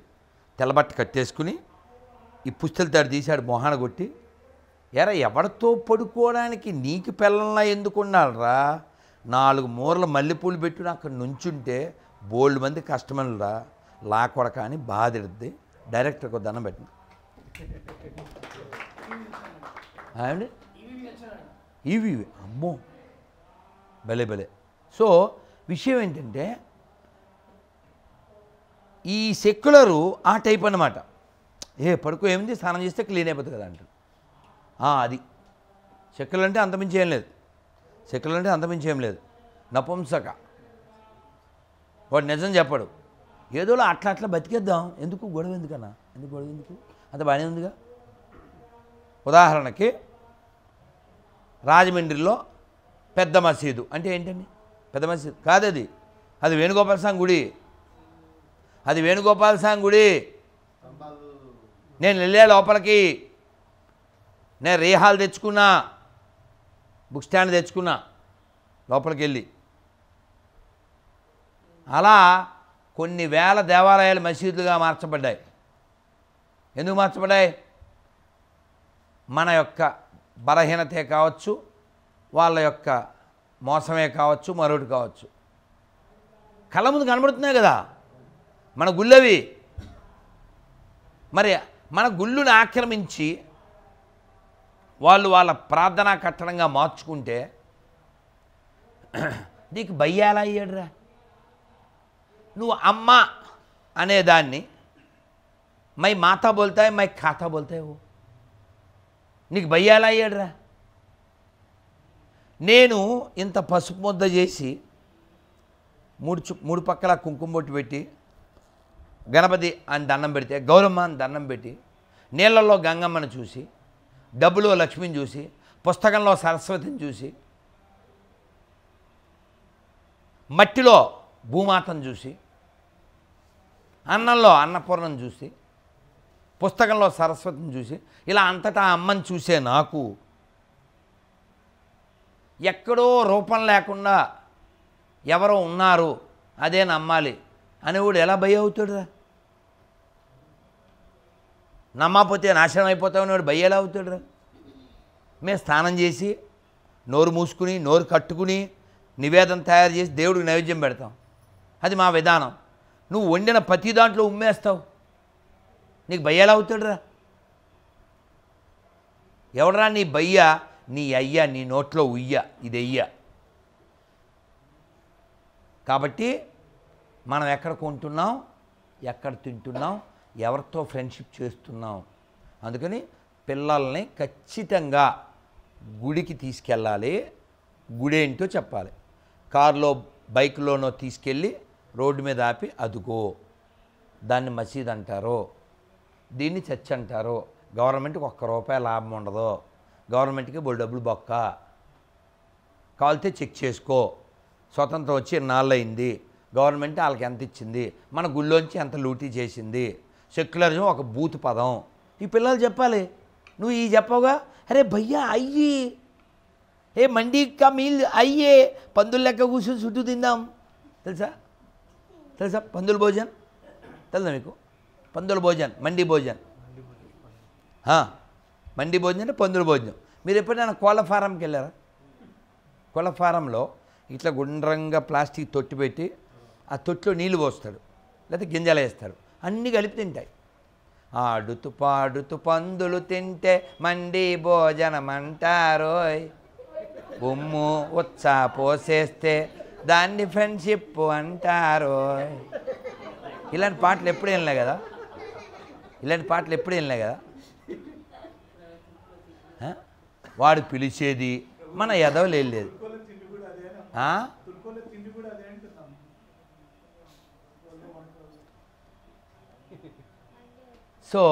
తెల్లబట్ట కట్టేసుకుని ఈ పుస్తల తాడు తీశాడు మొహాన కొట్టి, ఎరా ఎవరితో పడుకోవడానికి నీకు పిల్లల్లా ఎందుకు ఉండాలరా, 4 మూరల మల్లెపూలు పెట్టుకుని అక్కడ నుంచుంటే బోల్డ్ మంది కస్టమర్లు రా లాకొడక అని బాధెడుద్ది. డైరెక్టర్కి దండం పెట్టింది అండి. ఇవి అమ్మో భలే. సో విషయం ఏంటంటే ఈ సెక్యులరు ఆ టైప్ అన్నమాట. పడుకో ఏముంది స్నానం చేస్తే క్లీన్ అయిపోతుంది కదా అంటారు. అది సెక్యులర్ అంటే అంతమించి ఏం లేదు. నపుంసక వాడు నిజం చెప్పడు. ఏదోలా అట్లా బతికేద్దాం, ఎందుకు గొడవ ఎందుకన్నా, అంత బాగానే ఉందిగా. ఉదాహరణకి రాజమండ్రిలో పెద్ద మసీదు అంటే ఏంటండి? పెద్ద మసీదు కాదు, అది వేణుగోపాల స్వామి గుడి. నేను వెళ్ళే లోపలికి నేను రీహాల్ తెచ్చుకున్నా, బుక్ స్టాండ్ తెచ్చుకున్నా, లోపలికి వెళ్ళి అలా కొన్ని వేల దేవాలయాలు మసీదులుగా మార్చబడ్డాయి. ఎందుకు మార్చబడ్డాయి? మన యొక్క బలహీనతే కావచ్చు, వాళ్ళ యొక్క మోసమే కావచ్చు, మరొకటి కావచ్చు. కళ్ళ ముందు కనబడుతున్నాయి కదా మన గుళ్ళవి. మరి మన గుళ్ళుని ఆక్రమించి వాళ్ళ ప్రార్థనా కట్టడంగా మార్చుకుంటే నీకు భయ్య ఎలా అయ్యాడురా? నువ్వు అమ్మ అనేదాన్ని మై మాతా బోల్తాయి, మై ఖాతా బోల్తాయి. నీకు భయ్య ఎలా అయ్యాడురా? నేను ఇంత పసుపు ముద్ద చేసి మూడు పక్కల కుంకుమ బొట్టు పెట్టి గణపతి అని దండం పెడితే, గౌరమ్మ అని దండం పెట్టి, నీళ్ళల్లో గంగమ్మను చూసి, డబ్బులో లక్ష్మిని చూసి, పుస్తకంలో సరస్వతిని చూసి, మట్టిలో భూమాతను చూసి, అన్నంలో అన్నపూర్ణను చూసి, పుస్తకంలో సరస్వతిని చూసి, ఇలా అంతటా అమ్మని చూసే నాకు ఎక్కడో రూపం లేకుండా ఎవరో ఉన్నారు అదే నమ్మాలి అనేవాడు ఎలా భయ అవుతాడురా? నమ్మకపోతే నాశనం అయిపోతామని వాడు భయ ఎలా అవుతాడురా? మేము స్నానం చేసి నోరు మూసుకుని నోరు కట్టుకుని నివేదన తయారు చేసి దేవుడికి నైవేద్యం పెడతాం. అది మా విధానం. నువ్వు వండిన ప్రతి దాంట్లో ఉమ్మేస్తావు, నీకు భయ ఎలా అవుతాడురా? ఎవడరా నీ భయ్య? నీ అయ్య, నీ నోట్లో ఉయ్య, ఇది అయ్య. కాబట్టి మనం ఎక్కడ కొంటున్నాం, ఎక్కడ తింటున్నాం, ఎవరితో ఫ్రెండ్షిప్ చేస్తున్నాం. అందుకని పిల్లల్ని ఖచ్చితంగా గుడికి తీసుకెళ్ళాలి. గుడి ఏంటో చెప్పాలి. కారులో బైక్లోనో తీసుకెళ్ళి రోడ్డు మీద ఆపి అదుగో దాన్ని మసీద్ అంటారు, దీన్ని చర్చ్ అంటారు. గవర్నమెంట్కి ₹1 లాభం ఉండదు, గవర్నమెంట్కి బోల్ డబ్బులు బొక్క, కావాలితే చెక్ చేసుకో. స్వతంత్రం వచ్చి 4 అయింది, గవర్నమెంట్ వాళ్ళకి ఎంత ఇచ్చింది, మన గుళ్ళోంచి ఎంత లూటీ చేసింది. సెక్యులరిజం ఒక బూత్ పదం. ఈ పిల్లలు చెప్పాలి. నువ్వు ఈ చెప్పవుగా, అరే భయ్యా అయ్యి మండీ కా మీల్ అయ్యే, పందులు లెక్క కూర్చొని చుట్టూ తిందాం. తెలుసా పందుల భోజన్ తెలుసా మీకు? పందుల భోజన్, మండీ భోజన్. మండీ భోజనం అంటే పందుల భోజనం. మీరు ఎప్పుడైనా కోళ్ళ ఫారంకి వెళ్ళారా? కోళ్ళ ఫారంలో ఇట్లా గుండ్రంగా ప్లాస్టిక్ తొట్టి పెట్టి ఆ తొట్టిలో నీళ్లు పోస్తాడు, లేకపోతే గింజలు వేస్తాడు, అన్నీ కలిపి తింటాయి. ఆడుతూ పాడుతూ పందులు తింటే మండి భోజనం అంటారోయ్. ఉమ్ము ఉత్సా పోసేస్తే దాన్ని ఫ్రెండ్షిప్ అంటారోయ్. ఇలాంటి పాటలు ఎప్పుడు వినలే కదా, ఇలాంటి పాటలు ఎప్పుడు వినలే కదా. వాడు పిలిచేది మన ఎదవలు వెళ్ళేది. సో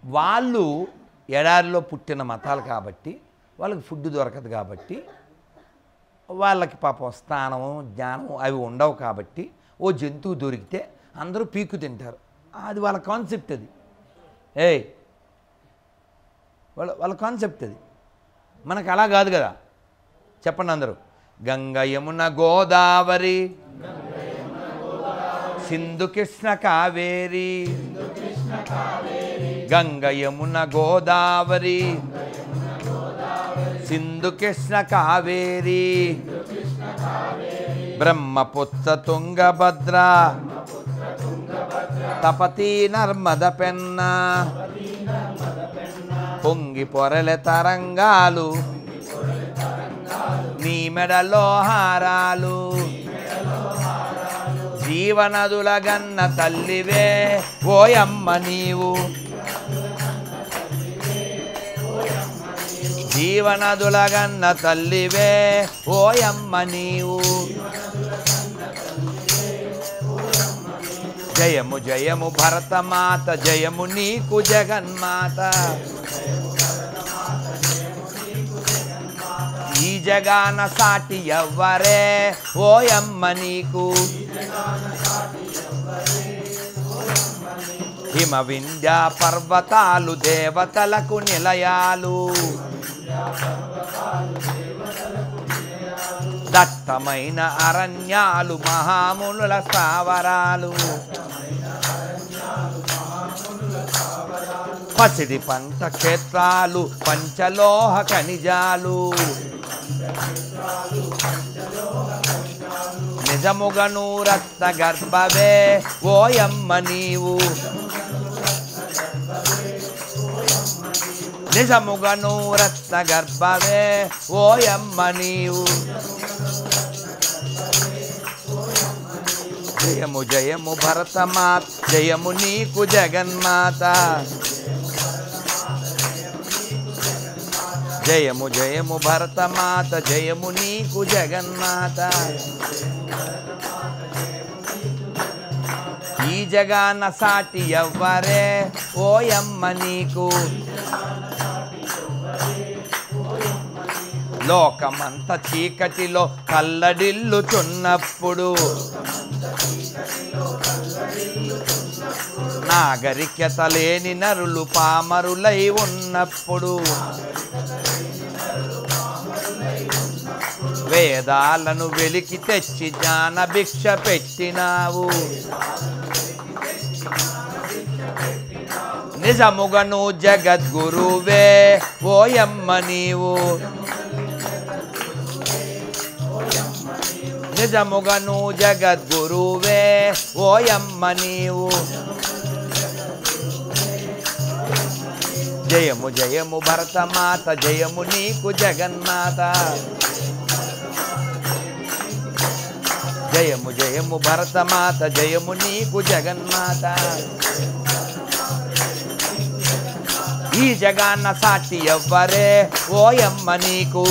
వాళ్ళు ఎడారిలో పుట్టిన మతాలు కాబట్టి వాళ్ళకి ఫుడ్ దొరకదు కాబట్టి వాళ్ళకి పాపం స్థానము జ్ఞానము అవి ఉండవు కాబట్టి ఓ జంతువు దొరికితే అందరూ పీకు తింటారు. అది వాళ్ళ కాన్సెప్ట్. అది వాళ్ళ కాన్సెప్ట్ అది. మనకు అలా కాదు కదా. చెప్పండి అందరూ. గంగ యమున గోదావరి సింధు కృష్ణ కావేరి, గంగ యమున గోదావరి సింధు కృష్ణ కావేరి, బ్రహ్మపుత్ర తుంగభద్ర తపతీ నర్మద పెన్న, పొంగి పొరలె తరంగాలు నీ మెడలో హారాలు, జీవనదుల గన్న తల్లివే ఓయమ్మ నీవు, జీవనదుల గన్న తల్లివే ఓయమ్మ నీవు. జయము జయము భరతమాత, జయము నీకు జగన్మాత, ఈ జగాన సాటి ఎవ్వరే ఓయమ్మ నీకు. హిమ వింధ్య పర్వతాలు దేవతలకు నిలయాలు, దట్టమైన అరణ్యాలు మహామునుల స్థావరాలు, పసిడి పంట క్షేత్రాలు పంచలోహ ఖనిజాలు, నిజముగను రత్న గర్భవే ఓయమ్మ నీవు, నిజముగను రత్న గర్భవే ఓయమ్మ నీవు. జయము జయము భరతమాత, జయము నీకు జగన్మాత, జయము జయము భరతమాత, జయము నీకు జగన్మాత. ఈ జగాన సాటి ఎవ్వరే ఓయమ్మ నీకు, లోకమంత చీకటిలో కల్లడిల్లుచున్నప్పుడు, నాగరికత లేని నరులు పామరులై ఉన్నప్పుడు, వేదాలను వెలికి తెచ్చి జ్ఞాన భిక్ష పెట్టినావు, నిజముగను జగద్గురువే ఓయమ్మ నీవు, నిజముగను జగద్గురువే ఓయమ్మ నీవు. జయము జయము భరతమాత, జయము నీకు జగన్మాత, జయము జయము భరతమాత, జయము నీకు జగన్మాత. ఈ జగాన సాటి ఎవ్వరే ఓయమ్మ నీకు,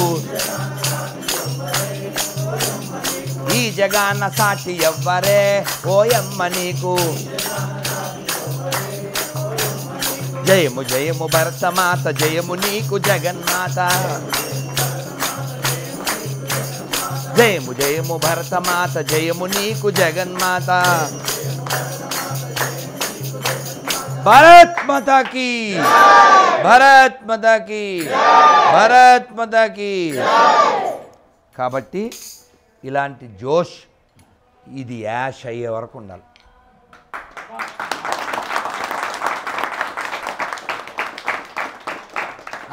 ఈ జగాన సాటి ఎవ్వరే ఓయమ్మ నీకు. జయము జయము భరతమాత, జయము నీకు జగన్మాత, జయము జయము భరతమాత, జయము నీకు జగన్మాత. భారత్ మాతా కీ, భారత్ మాతా కీ, భారత్ మాతా కీ. కాబట్టి ఇలాంటి జోష్ ఇది యాష్ అయ్యే వరకు ఉండాలి.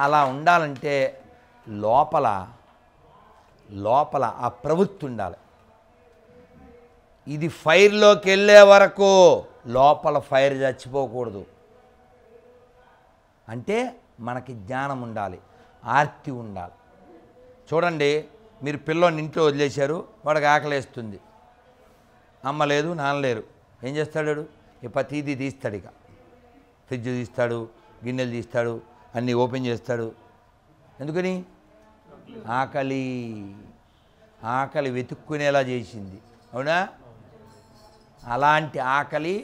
అలా ఉండాలంటే లోపల ఆ ప్రవృత్తి ఉండాలి. ఇది ఫైర్లోకి వెళ్ళే వరకు లోపల ఫైర్ చచ్చిపోకూడదు. అంటే మనకి జ్ఞానం ఉండాలి, ఆర్తి ఉండాలి. చూడండి, మీరు పిల్లోని ఇంట్లో వదిలేశారు, వాడికి ఆకలేస్తుంది, అమ్మ లేదు నాన్న లేరు, ఏం చేస్తాడు? ఈ ప్రతిదీ తీస్తాడు. ఇక ఫ్రిడ్జ్ తీస్తాడు, గిన్నెలు తీస్తాడు, అన్నీ ఓపెన్ చేస్తాడు. ఎందుకని? ఆకలి వెతుక్కునేలా చేసింది. అవునా? అలాంటి ఆకలి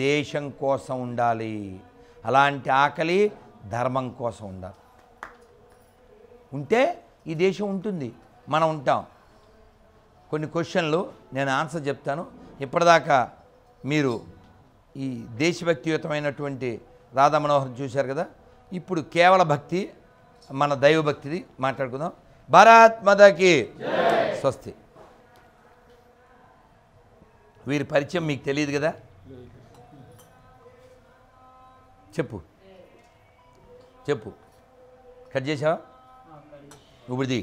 దేశం కోసం ఉండాలి, అలాంటి ఆకలి ధర్మం కోసం ఉండాలి. ఉంటే ఈ దేశం ఉంటుంది, మనం ఉంటాం. కొన్ని క్వశ్చన్లు నేను ఆన్సర్ చెప్తాను. ఇప్పటిదాకా మీరు ఈ దేశభక్తియుతమైనటువంటి రాధా మనోహర్ చూశారు కదా. ఇప్పుడు కేవల భక్తి, మన దైవభక్తిది మాట్లాడుకుందాం. భారత్ మాతాకి స్వస్తి. వీరి పరిచయం మీకు తెలియదు కదా, చెప్పు చెప్పు. కట్ చేసావా? ఇప్పుడుది.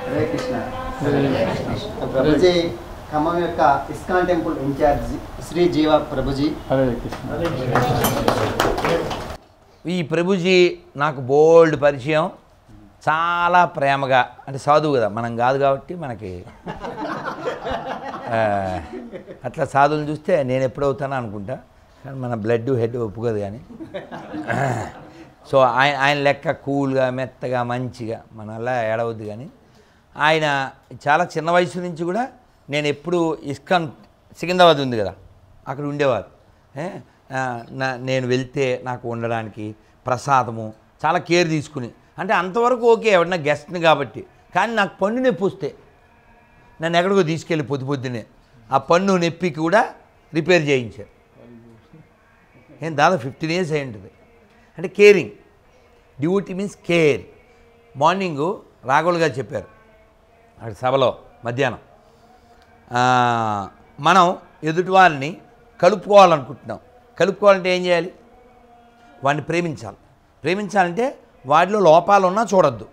హరే కృష్ణ. ప్రభుజీ ఖమ్మం యొక్క ఇస్కాన్ టెంపుల్ ఇన్ఛార్జ్ శ్రీ జీవ ప్రభుజీ. హరే కృష్ణ. ఈ ప్రభుజీ నాకు బోల్డ్ పరిచయం, చాలా ప్రేమగా, అంటే సాధువు కదా, మనం కాదు కాబట్టి మనకి అట్లా సాధువులు చూస్తే నేను ఎప్పుడవుతానో అనుకుంటా, కానీ మన బ్లడ్ హెడ్ ఒప్పుకోదు. కానీ సో ఆయన లెక్క కూల్గా, మెత్తగా, మంచిగా, మన వల్ల ఏడవద్దు. కానీ ఆయన చాలా చిన్న వయసు నుంచి కూడా నేను ఎప్పుడు ఇస్కాన్ సికింద్రాబాద్ ఉంది కదా, అక్కడ ఉండేవారు. నేను వెళ్తే నాకు ఉండడానికి ప్రసాదము చాలా కేర్ తీసుకుని, అంటే అంతవరకు ఓకే ఎవరన్నా గెస్ట్ని కాబట్టి. కానీ నాకు పన్ను నొప్పి వస్తే నన్ను ఎక్కడికో తీసుకెళ్ళి పొద్దునే ఆ పన్ను నొప్పికి కూడా రిపేర్ చేయించారు. దాదాపు 15 years అయి ఉంటుంది. అంటే caring, duty means care. Morning రాఘవులు గారు చెప్పారు అక్కడ సభలో మధ్యాహ్నం, మనం ఎదుటివారిని కలుపుకోవాలనుకుంటున్నాం. కలుపుకోవాలంటే ఏం చేయాలి? వాడిని ప్రేమించాలి. ప్రేమించాలంటే వాడిలో లోపాలు ఉన్నా చూడొద్దు.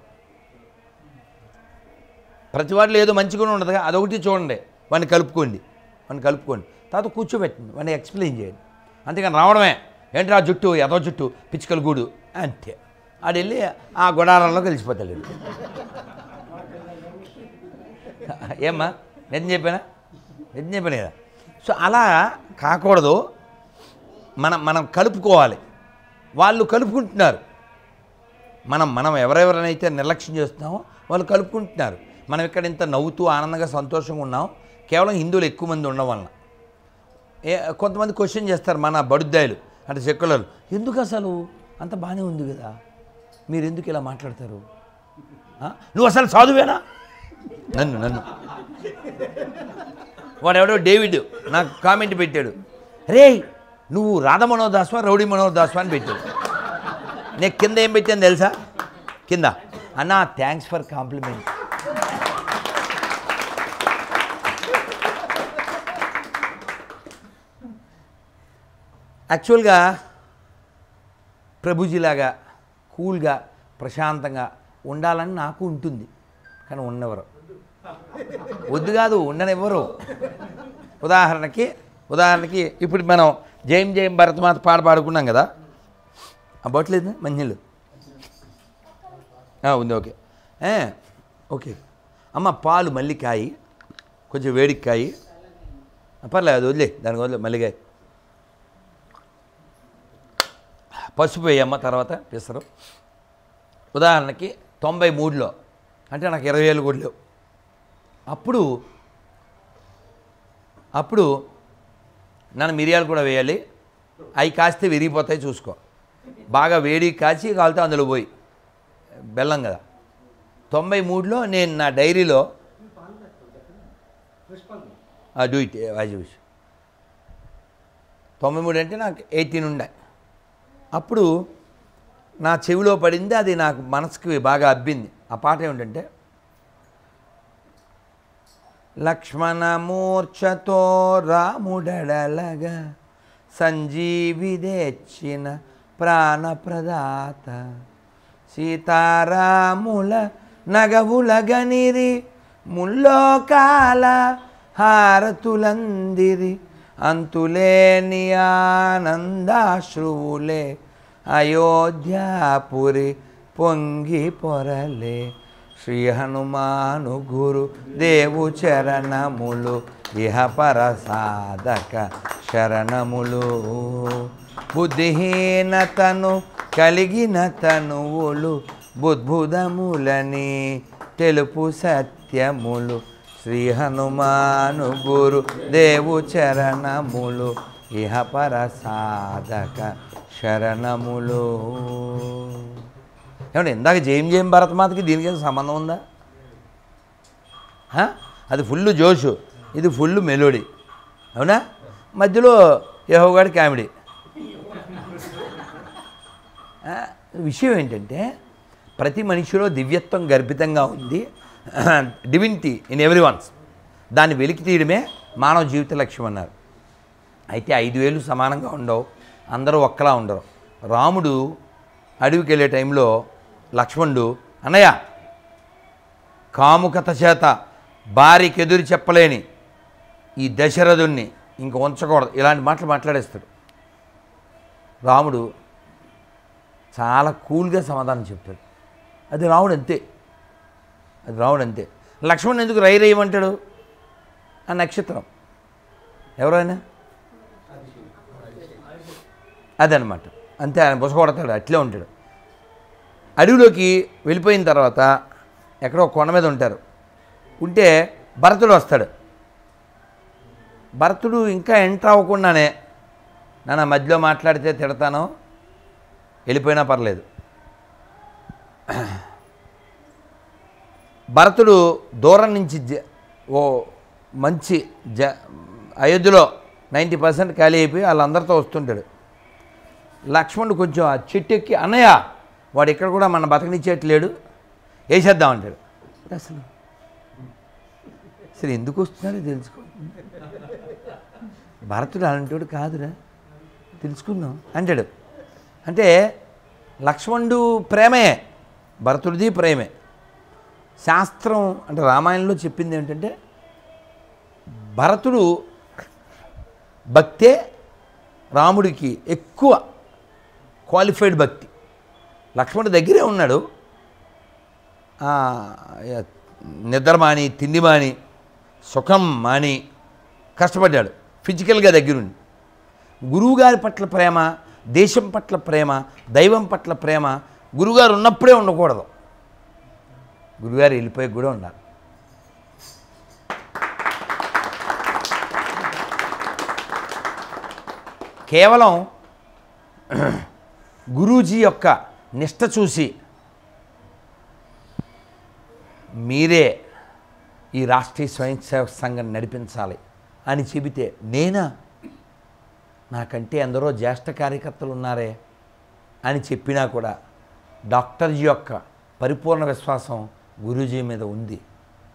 ప్రతి వాడిలో ఏదో మంచిగా ఉండదుగా, అదొకటి చూడండి, వాడిని కలుపుకోండి. తర్వాత కూర్చోబెట్టండి, వాడిని ఎక్స్ప్లెయిన్ చేయండి. అంతేకాని రావడమే, ఏంటి ఆ జుట్టు ఎదో జుట్టు పిచ్చుకల గూడు అంతే, ఆడు వెళ్ళి ఆ గుడారంలో కలిసిపోతాడు. ఏమ్మా నిజం చెప్పానా కదా. సో అలా కాకూడదు. మనం కలుపుకోవాలి. వాళ్ళు కలుపుకుంటున్నారు. మనం ఎవరెవరినైతే నిర్లక్ష్యం చేస్తున్నామో వాళ్ళు కలుపుకుంటున్నారు. మనం ఇక్కడ ఇంత నవ్వుతూ ఆనందంగా సంతోషంగా ఉన్నాం కేవలం హిందువులు ఎక్కువ మంది ఉండడం వలన. కొంతమంది క్వశ్చన్ చేస్తారు మన బడుద్దాయిలు, అంటే సెక్యులర్లు, ఎందుకు అసలు అంత బాగానే ఉంది కదా, మీరు ఎందుకు ఇలా మాట్లాడతారు? నువ్వు అసలు సాధువేనా? నన్ను వాడెవడో డేవిడ్ నాకు కామెంట్ పెట్టాడు, రే నువ్వు రాధా మనోహర్ దాస్వా రౌడీ మనోహర్ దాస్వా అని పెట్టాడు. నేను కింద ఏం పెట్టాను తెలుసా? కింద, అన్నా థ్యాంక్స్ ఫర్ కాంప్లిమెంట్. యాక్చువల్గా ప్రభుజీలాగా కూల్గా ప్రశాంతంగా ఉండాలని నాకు ఉంటుంది, కానీ ఉన్నెవరు వద్దు కాదు, ఉండనివ్వరు. ఉదాహరణకి ఇప్పుడు మనం జయం జయం భరతమాత పాడుకున్నాం కదా, ఆ బొట్లేదు మంచినీళ్ళు ఉంది. ఓకే అమ్మ, పాలు మళ్ళీ కాయి, కొంచెం వేడికి కాయి, పర్లేదు అది వదిలే, దానికి వదిలే మల్లిగాయ. పసుపు వేయమ్మ, తర్వాత పెసరు. ఉదాహరణకి 93లో, అంటే నాకు 20 ఏళ్ళు కూడా లేవు. అప్పుడు నన్ను మిరియాలు కూడా వేయాలి. అవి కాస్తే విరిగిపోతాయి చూసుకో. బాగా వేడి కాచి కాలితే అందులో పోయి బెల్లం కదా. 93లో నేను నా డైరీలో డూ ఇట్ యాజ్ యూజ్. 93 అంటే నాకు 18 ఉండే. అప్పుడు నా చెవిలో పడింది, అది నాకు మనసుకి బాగా అబ్బింది. ఆ పాట ఏమిటంటే, లక్ష్మణ మూర్ఛతో రాముడడలగా సంజీవి తెచ్చిన ప్రాణప్రదాత, సీతారాముల నగవుల గనిరి ముల్లోకాల హారతులందిరి అంతులేని ఆనందాశ్రువులే అయోధ్యాపురి పొంగి పొరలే శ్రీ హనుమాను గురు దేవు చరణములు ఇహపర సాధక శరణములు బుద్ధిహీనతను కలిగిన తనువులు బుద్భుదములని తెలుపు సత్యములు శ్రీ హనుమాను గురు దేవు చరణములు ఇహపర సాధక శరణములు. ఏమంటే ఇందాక జయం భరతమాతకి దీనికి సంబంధం ఉందా? అది ఫుల్ జోషు, ఇది ఫుల్ మెలోడీ. అవునా? మధ్యలో యెహోవాడి కామెడీ. విషయం ఏంటంటే ప్రతి మనిషిలో దివ్యత్వం గర్భితంగా ఉంది, డివినిటీ ఇన్ ఎవ్రీ వన్స్. దాన్ని వెలికి తీయడమే మానవ జీవిత లక్ష్యం అన్నారు. అయితే 5 వేలు సమానంగా ఉండవు, అందరూ ఒక్కలా ఉండరు. రాముడు అడవికి వెళ్ళే టైంలో లక్ష్మణుడు, అన్నయ్య కాముకత చేత భార్యకి ఎదురు చెప్పలేని ఈ దశరథుణ్ణి ఇంక ఉంచకూడదు, ఇలాంటి మాటలు మాట్లాడేస్తాడు. రాముడు చాలా కూల్గా సమాధానం చెప్తాడు. అది రాముడు అంతే, అది రాముడు అంతే. లక్ష్మణుడు ఎందుకు రైరేయమంటాడు? ఆ నక్షత్రం ఎవరైనా అదనమాట, అంతే. ఆయన బుసకొడతాడు, అట్లే ఉంటాడు. అడవిలోకి వెళ్ళిపోయిన తర్వాత ఎక్కడో కొండ మీద ఉంటారు. ఉంటే భరతుడు వస్తాడు. భరతుడు ఇంకా ఎంటర్ అవ్వకుండానే, నాన్న మధ్యలో మాట్లాడితే తిడతాను, వెళ్ళిపోయినా పర్లేదు. భరతుడు దూరం నుంచి ఓ మంచి అయోధ్యలో 90% ఖాళీ అయిపోయి వాళ్ళందరితో వస్తుంటాడు. లక్ష్మణుడు కొంచెం ఆ చెట్టు ఎక్కి, అన్నయ్య వాడు ఇక్కడ కూడా మన బతకనిచ్చేట్లేడు, వేసేద్దాం అంటాడు. అసలు ఎందుకు వస్తున్నాడో తెలుసుకో. భరతుడు అలాంటివాడు కాదురా, తెలుసుకుందాం అంటాడు. అంటే లక్ష్మణుడు ప్రేమే, భరతుడిది ప్రేమే. శాస్త్రం అంటే రామాయణంలో చెప్పింది ఏంటంటే భరతుడు భక్తే రాముడికి ఎక్కువ క్వాలిఫైడ్ భక్తి. లక్ష్మణుడి దగ్గరే ఉన్నాడు, నిద్ర మాని తిండి మాని సుఖం మాని కష్టపడ్డాడు ఫిజికల్గా దగ్గరుండి. గురువుగారి పట్ల ప్రేమ, దేశం పట్ల ప్రేమ, దైవం పట్ల ప్రేమ గురువుగారు ఉన్నప్పుడే ఉండకూడదు, గురువుగారు వెళ్ళిపోయి కూడా ఉండాలి. కేవలం గురూజీ యొక్క నిష్ట చూసి మీరే ఈ రాష్ట్రీయ స్వయం సేవక సంఘం నడిపించాలి అని చెబితే నేనా, నాకంటే ఎందరో జ్యేష్ఠ కార్యకర్తలు ఉన్నారే అని చెప్పినా కూడా డాక్టర్జీ యొక్క పరిపూర్ణ విశ్వాసం గురూజీ మీద ఉంది.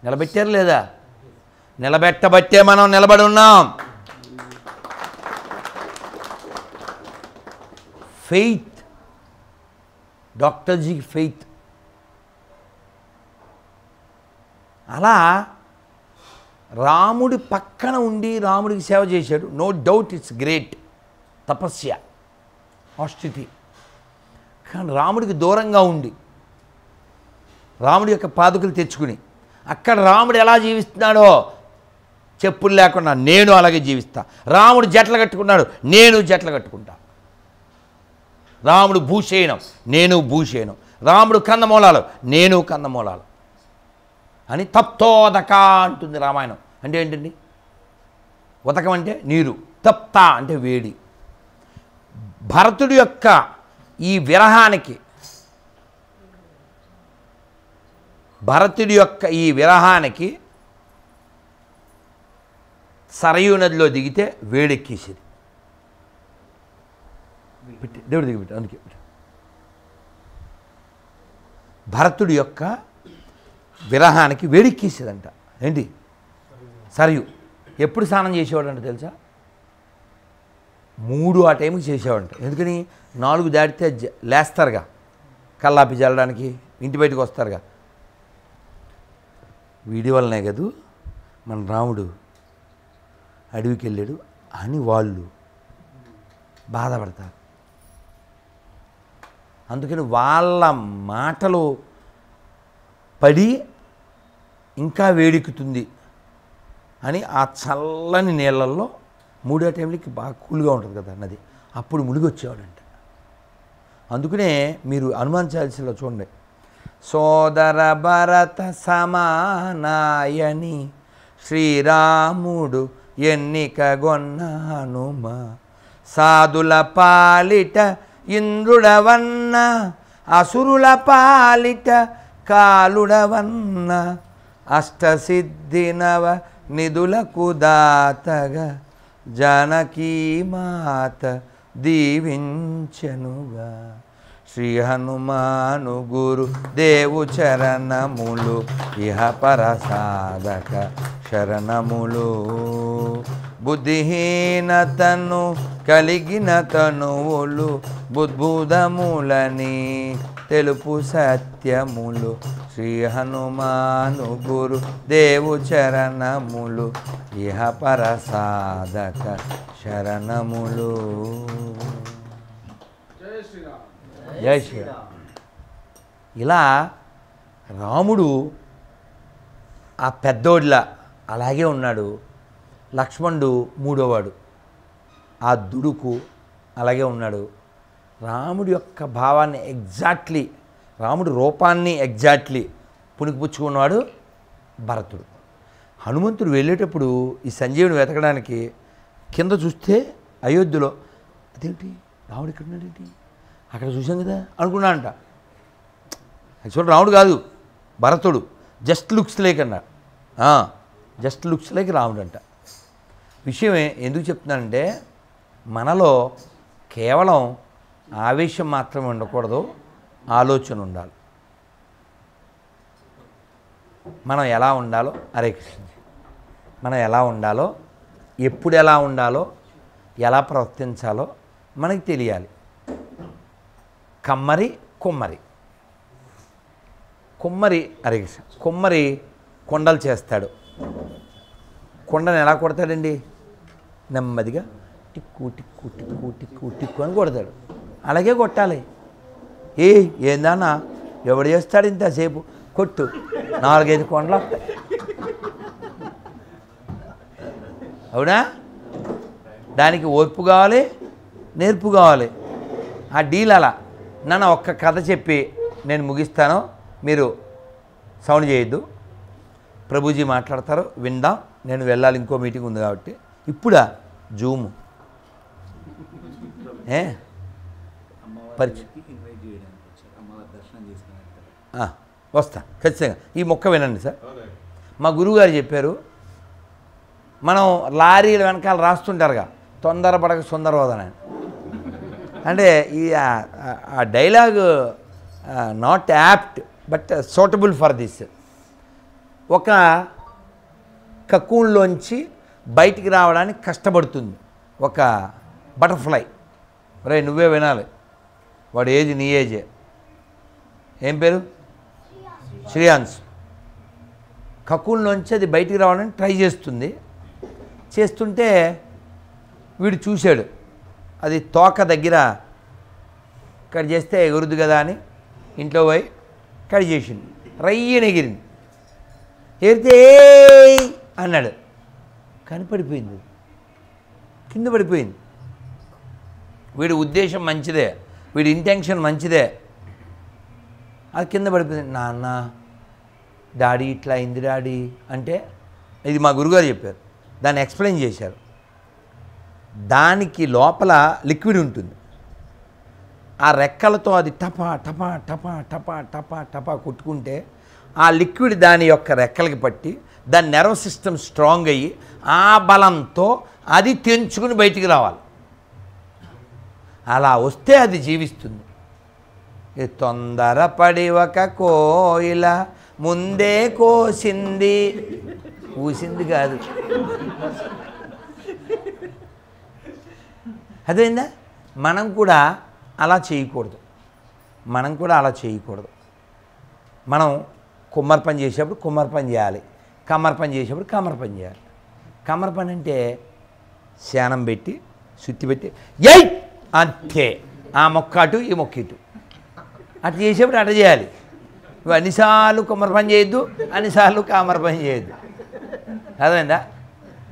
నిలబెట్టారు లేదా? నిలబెట్టబట్టే మనం నిలబడి ఉన్నాం. ఫెయిత్, డాక్టర్జీకి ఫెయిత్. అలా రాముడి పక్కన ఉండి రాముడికి సేవ చేశాడు. No doubt it's great tapasya, austerity. కానీ రాముడికి దూరంగా ఉండి రాముడి యొక్క పాదుకలు తెచ్చుకుని అక్కడ రాముడు ఎలా జీవిస్తున్నాడో చెప్పులు లేకుండా నేను అలాగే జీవిస్తా. రాముడు జట్లు కట్టుకున్నాడు, నేను జట్లు కట్టుకుంటా. రాముడు భూషేణం, నేను భూషేణం. రాముడు కందమూలాలు, నేను కందమూలాలు అని తప్తోదక అంటుంది రామాయణం. అంటే ఏంటండి? ఉదకం అంటే నీరు, తప్త అంటే వేడి. భరతుడి యొక్క ఈ విరహానికి సరయూ నదిలో దిగితే వేడెక్కేసేది. దేవుడు దిగిపెట్టి అందుకే భరతుడి యొక్క విరహానికి వేడెక్కేసేదంట. ఏంటి? సరయు. ఎప్పుడు స్నానం చేసేవాడంట తెలుసా? 3 ఆ టైంకి చేసేవాడంట. ఎందుకని? 4 దాటితే లేస్తారుగా, కల్లాపి చల్లడానికి ఇంటి బయటకు వస్తారుగా. వీడి వల్లనే కదూ మన రాముడు అడవికి వెళ్ళాడు అని వాళ్ళు బాధపడతారు. అందుకని వాళ్ళ మాటలు పడి ఇంకా వేడెక్కుతుంది అని ఆ చల్లని నీళ్ళల్లో 3 టైంలకి బాగా కూల్గా ఉంటుంది కదా నది, అప్పుడు మునిగి వచ్చేవాడంట. అందుకనే మీరు హనుమాన్ చాలీసాలో చూడండి, సోదర భరత సమానాయని శ్రీరాముడు ఎన్నికగొన్న హనుమ, సాధుల పాలిట ఇంద్రుడవన్న అసురుల పాలిట కాలుడవన్న, అష్టసిద్ధినవ నిధులకు దాతగా జానకీమాత దీవించెనుగా. శ్రీ హనుమాను గురు దేవు చరణములు ఇహ పరసాధక శరణములు. బుద్ధిహీనతను కలిగిన తనువులు బుద్భుదములని తెలుపు సత్యములు. శ్రీ హనుమాను గురు దేవు చరణములు ఇహ పరసాధక శరణములు. జై శ్రీరామ్. ఇలా రాముడు ఆ పెద్దోడిలా అలాగే ఉన్నాడు. లక్ష్మణుడు మూడోవాడు, ఆ దుడుకు అలాగే ఉన్నాడు. రాముడి యొక్క భావాన్ని ఎగ్జాక్ట్లీ, రాముడి రూపాన్ని ఎగ్జాక్ట్లీ పుణికిపుచ్చుకున్నవాడు భరతుడు. హనుమంతుడు వెళ్ళేటప్పుడు ఈ సంజీవుని వెతకడానికి కింద చూస్తే అయోధ్యలో అదేంటి రాముడు ఇక్కడ ఉన్నాడేంటి, అక్కడ చూసాం కదా అనుకున్నాడంట. యాక్చువల్ రాముడు కాదు, భరతుడు. జస్ట్ లుక్స్ లైక్ అన్నాడు, జస్ట్ లుక్స్ లైక్ రాముడు అంట. విషయం ఎందుకు చెప్తున్నానంటే, మనలో కేవలం ఆవేశం మాత్రమే ఉండకూడదు, ఆలోచన ఉండాలి. మనం ఎలా ఉండాలో, హరే కృష్ణ, మనం ఎలా ఉండాలో, ఎప్పుడు ఎలా ఉండాలో, ఎలా ప్రవర్తించాలో మనకి తెలియాలి. కమ్మరి కుమ్మరి, కుమ్మరి హరే కృష్ణ, కుమ్మరి కొండలు చేస్తాడు. కొండను ఎలా కొడతాడండి? నెమ్మదిగా టిక్కు టిక్కు టిక్కు టిక్కు టిక్కు అని కొడతాడు. అలాగే కొట్టాలి. ఏందన్నా ఎవడు చేస్తాడు ఇంతసేపు, కొట్టు, 4-5 కొండలు వస్తాయి. అవునా? దానికి ఓర్పు కావాలి, నేర్పు కావాలి. ఆ డీల్ అలా. నన్ను ఒక్క కథ చెప్పి నేను ముగిస్తాను, మీరు సౌండ్ చేయొద్దు. ప్రభుజీ మాట్లాడతారు, విందాం. నేను వెళ్ళాలి, ఇంకో మీటింగ్ ఉంది కాబట్టి. ఇప్పుడా జూము పరిచయం వస్తా ఖచ్చితంగా. ఈ మొక్క వినండి సార్. మా గురువుగారు చెప్పారు, మనం లారీల వెనకాల రాస్తుంటారుగా, తొందరపడక సుందరవదన. అంటే ఈ ఆ dialogue not apt but suitable for this. ఒక కకూన్లోంచి బయటికి రావడానికి కష్టపడుతుంది ఒక బటర్ఫ్లై. రే నువ్వే వినాలి, వాడు ఏజ్ నీ ఏజే. ఏం పేరు? శ్రేయాన్స్. కకూన్లోంచి అది బయటికి రావడానికి ట్రై చేస్తుంటే వీడు చూశాడు, అది తోక దగ్గర కట్ చేస్తే ఎగురుద్దు కదా అని ఇంట్లో పోయి కట్ చేసింది. రయ్యని ఎగిరింది. ఎగిరితే అన్నాడు, కనిపడిపోయింది, కింద పడిపోయింది. వీడి ఉద్దేశం మంచిదే, వీడి ఇంటెన్షన్ మంచిదే, అది కింద పడిపోయింది. నాన్న డాడీ ఇట్లా అయింది డాడీ అంటే, ఇది మా గురుగారు చెప్పారు, దాన్ని ఎక్స్ప్లెయిన్ చేశారు. దానికి లోపల లిక్విడ్ ఉంటుంది. ఆ రెక్కలతో అది టపా టపా టపా టపా టపా టపా కొట్టుకుంటే ఆ లిక్విడ్ దాని యొక్క రెక్కలకి పట్టి దాని నర్వ్ సిస్టమ్ స్ట్రాంగ్ అయ్యి ఆ బలంతో అది తెంచుకుని బయటికి రావాలి. అలా వస్తే అది జీవిస్తుంది. తొందరపడి ఒక కోయిల ముందే కోసింది, ఊసింది కాదు. అదేందా? మనం కూడా అలా చేయకూడదు, మనం కుమ్మరి పని చేసేప్పుడు కుమ్మరి పని చేయాలి. కమ్మర పని చేసేప్పుడు కమ్మర పని చేయాలి. కమ్మర పని అంటే శానం పెట్టి సుత్తి పెట్టి ఎయ్ అంతే, ఆ మొక్క అటు ఈ మొక్క ఇటు అటు చేసేప్పుడు అటు చేయాలి. నువ్వు అన్నిసార్లు కుమ్మర పని చేయొద్దు, అన్నిసార్లు కామర పని చేయొద్దు. అదేందా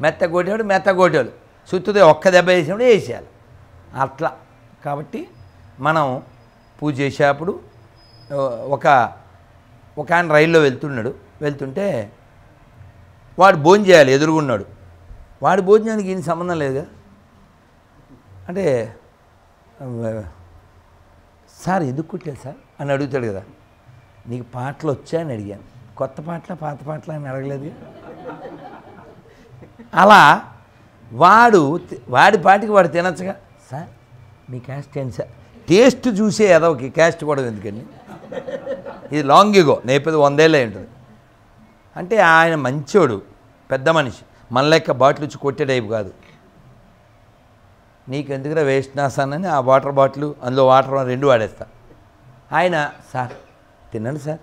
మెత్త కొట్టేవాడు మెత్త కొట్టేవాడు, సుత్తుదే ఒక్క దెబ్బ వేసినప్పుడు వేసేయాలి అట్లా. కాబట్టి మనం పూజ చేసేప్పుడు ఒక ఆయన రైల్లో వెళ్తుంటే వాడు భోజనం చేయాలి, ఎదురుగున్నాడు. వాడు భోజనానికి ఈయన సంబంధం లేదుగా. అంటే సార్ ఎందుకు కుట్టారు సార్ అని అడుగుతాడు కదా. నీకు పాటలు వచ్చా అని అడిగాను, కొత్త పాటల పాత పాటలు అని అడగలేదు. అలా వాడి పాటికి వాడు తినచ్చుగా. సార్ మీ క్యాస్ట్ ఏంటి సార్, టేస్ట్ చూసే ఎదవకి క్యాస్ట్ కూడా ఎందుకండి, ఇది లాంగ్ ఇగో నేపథ్యం 100 ఏళ్ళే ఉంటుంది. అంటే ఆయన మంచోడు, పెద్ద మనిషి, మన లెక్క బాటిల్ ఇచ్చి కొట్టే టైపు కాదు. నీకెందుకురా వేస్ట్ నాసానని ఆ వాటర్ బాటిల్ అందులో వాటర్ 2 వాడేస్తా. ఆయన సార్ తినండి సార్,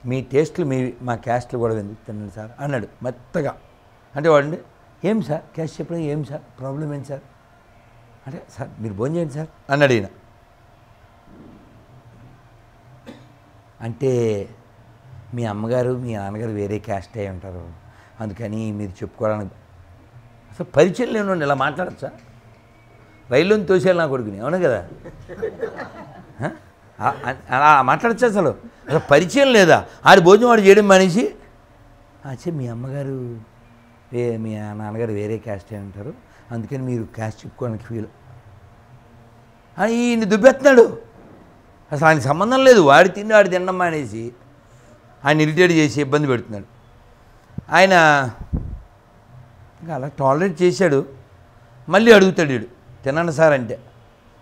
మీ టేస్ట్లు మా క్యాస్ట్లు కూడా ఎందుకు తినండి సార్ అన్నాడు మెత్తగా. అంటే వాడండి ఏం సార్ క్యాస్ట్ చెప్పడం, ఏం సార్ ప్రాబ్లం ఏంటి సార్ అంటే, సార్ మీరు భోజనం చేయండి సార్ అన్నాడు ఈయన. అంటే మీ అమ్మగారు మీ నాన్నగారు వేరే క్యాస్ట్ అయి ఉంటారు, అందుకని మీరు చెప్పుకోవడానికి అసలు పరిచయం లేనుండి ఇలా మాట్లాడచ్చా? రైల్లోని తోసేయాలి నా కొడుకుని, అవును కదా, అలా మాట్లాడచ్చా? అసలు పరిచయం లేదా? ఆడి భోజనం వాడు చేయడం మనిషి. అచ్చే మీ అమ్మగారు మీ నాన్నగారు వేరే క్యాస్ట్ అయి ఉంటారు, అందుకని మీరు క్యాస్ట్ చెప్పుకోవడానికి ఫీల్ అని ఈయన దుబ్బెత్తున్నాడు. అసలు ఆయన సంబంధం లేదు, వాడి తినడం అనేసి ఆయన ఇరిటేట్ చేసి ఇబ్బంది పెడుతున్నాడు. ఆయన ఇంకా అలా టాలరేట్ చేశాడు. మళ్ళీ అడుగుతాడు వీడు తినండి సార్ అంటే.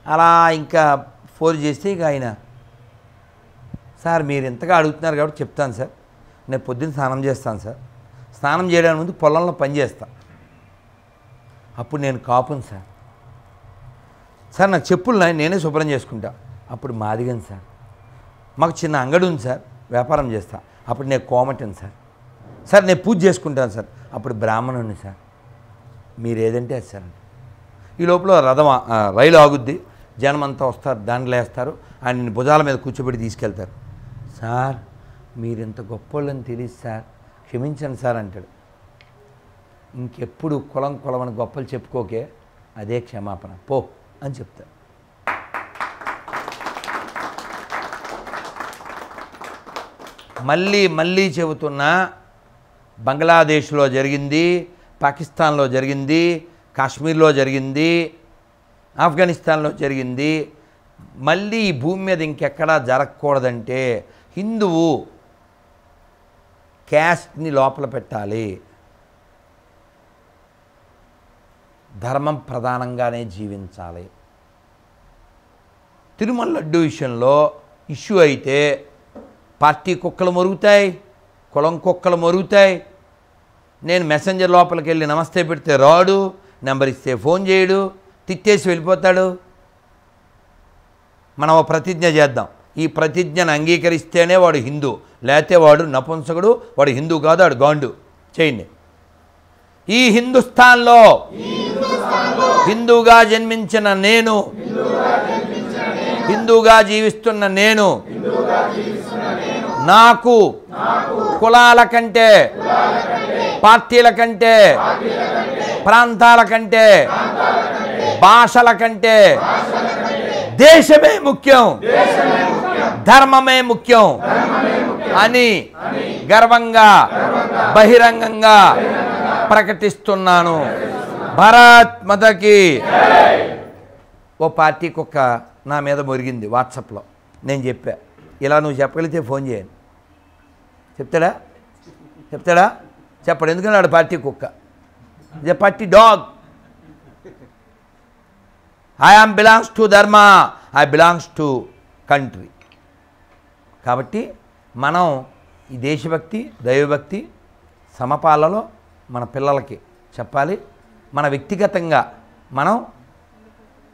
అలా ఇంకా ఫోర్ చేస్తే ఇక ఆయన సార్ మీరు ఇంతగా అడుగుతున్నారు కాబట్టి చెప్తాను సార్, నేను పొద్దున్న స్నానం చేస్తాను సార్, స్నానం చేయడానికి ముందు పొలంలో పని చేస్తాను, అప్పుడు నేను కాపును సార్. సార్ నాకు చెప్పులు నేనే శుభ్రం చేసుకుంటా, అప్పుడు మాదిగను సార్. మాకు చిన్న అంగడి ఉంది సార్, వ్యాపారం చేస్తా, అప్పుడు నేను కోమటిని సార్. సార్ నేను పూజ చేసుకుంటాను సార్, అప్పుడు బ్రాహ్మణుని సార్. మీరు ఏదంటే అది సార్. ఈ లోపల రైలు ఆగుద్ది, జనం అంతా వస్తారు, దండలు వేస్తారు, ఆయన భుజాల మీద కూర్చోబెట్టి తీసుకెళ్తారు. సార్ మీరు ఇంత గొప్పోళ్ళని తెలియదు సార్, క్షమించండి సార్ అంటాడు. ఇంకెప్పుడు కులం గొప్పలు చెప్పుకోకే, అదే క్షమాపణ పో అని చెప్తారు. మళ్ళీ చెబుతున్నా, బంగ్లాదేశ్లో జరిగింది, పాకిస్తాన్లో జరిగింది, కాశ్మీర్లో జరిగింది, ఆఫ్ఘనిస్తాన్లో జరిగింది, మళ్ళీ ఈ భూమి మీద ఇంకెక్కడా జరగకూడదంటే హిందువు క్యాస్ట్ని లోపల పెట్టాలి, ధర్మం ప్రధానంగానే జీవించాలి. తిరుమల లడ్డు విషయంలో ఇష్యూ అయితే పార్టీ కుక్కలు మరుగుతాయి, కులం కుక్కలు మరుగుతాయి. నేను మెసెంజర్ లోపలికి వెళ్ళి నమస్తే పెడితే రాడు, నెంబర్ ఇస్తే ఫోన్ చేయడు, తిట్టేసి వెళ్ళిపోతాడు. మనం ప్రతిజ్ఞ చేద్దాం, ఈ ప్రతిజ్ఞను అంగీకరిస్తేనే వాడు హిందూ, లేకపోతే వాడు నపుంసకుడు, వాడు హిందూ కాదు, వాడు గాండు. చేయండి. ఈ హిందుస్థాన్లో హిందూగా జన్మించిన నేను, హిందూగా జీవిస్తున్న నేను, నాకు కులాల కంటే, పార్టీల కంటే, ప్రాంతాల కంటే, భాషల కంటే దేశమే ముఖ్యం, ధర్మమే ముఖ్యం అని గర్వంగా బహిరంగంగా ప్రకటిస్తున్నాను. భారత్ మాతాకి. ఓ పార్టీ కుక్క నా మీద మొరిగింది వాట్సాప్లో. నేను చెప్పా, ఇలా నువ్వు చెప్పగలిగితే ఫోన్ చేయండి. చెప్తాడా? చెప్పడు. ఎందుకని వాడు పార్టీ కుక్క, the party dog. I am belongs to dharma, I belongs to country. కాబట్టి మనం ఈ దేశభక్తి, దైవభక్తి సమపాలలో మన పిల్లలకి చెప్పాలి. మన వ్యక్తిగతంగా మనం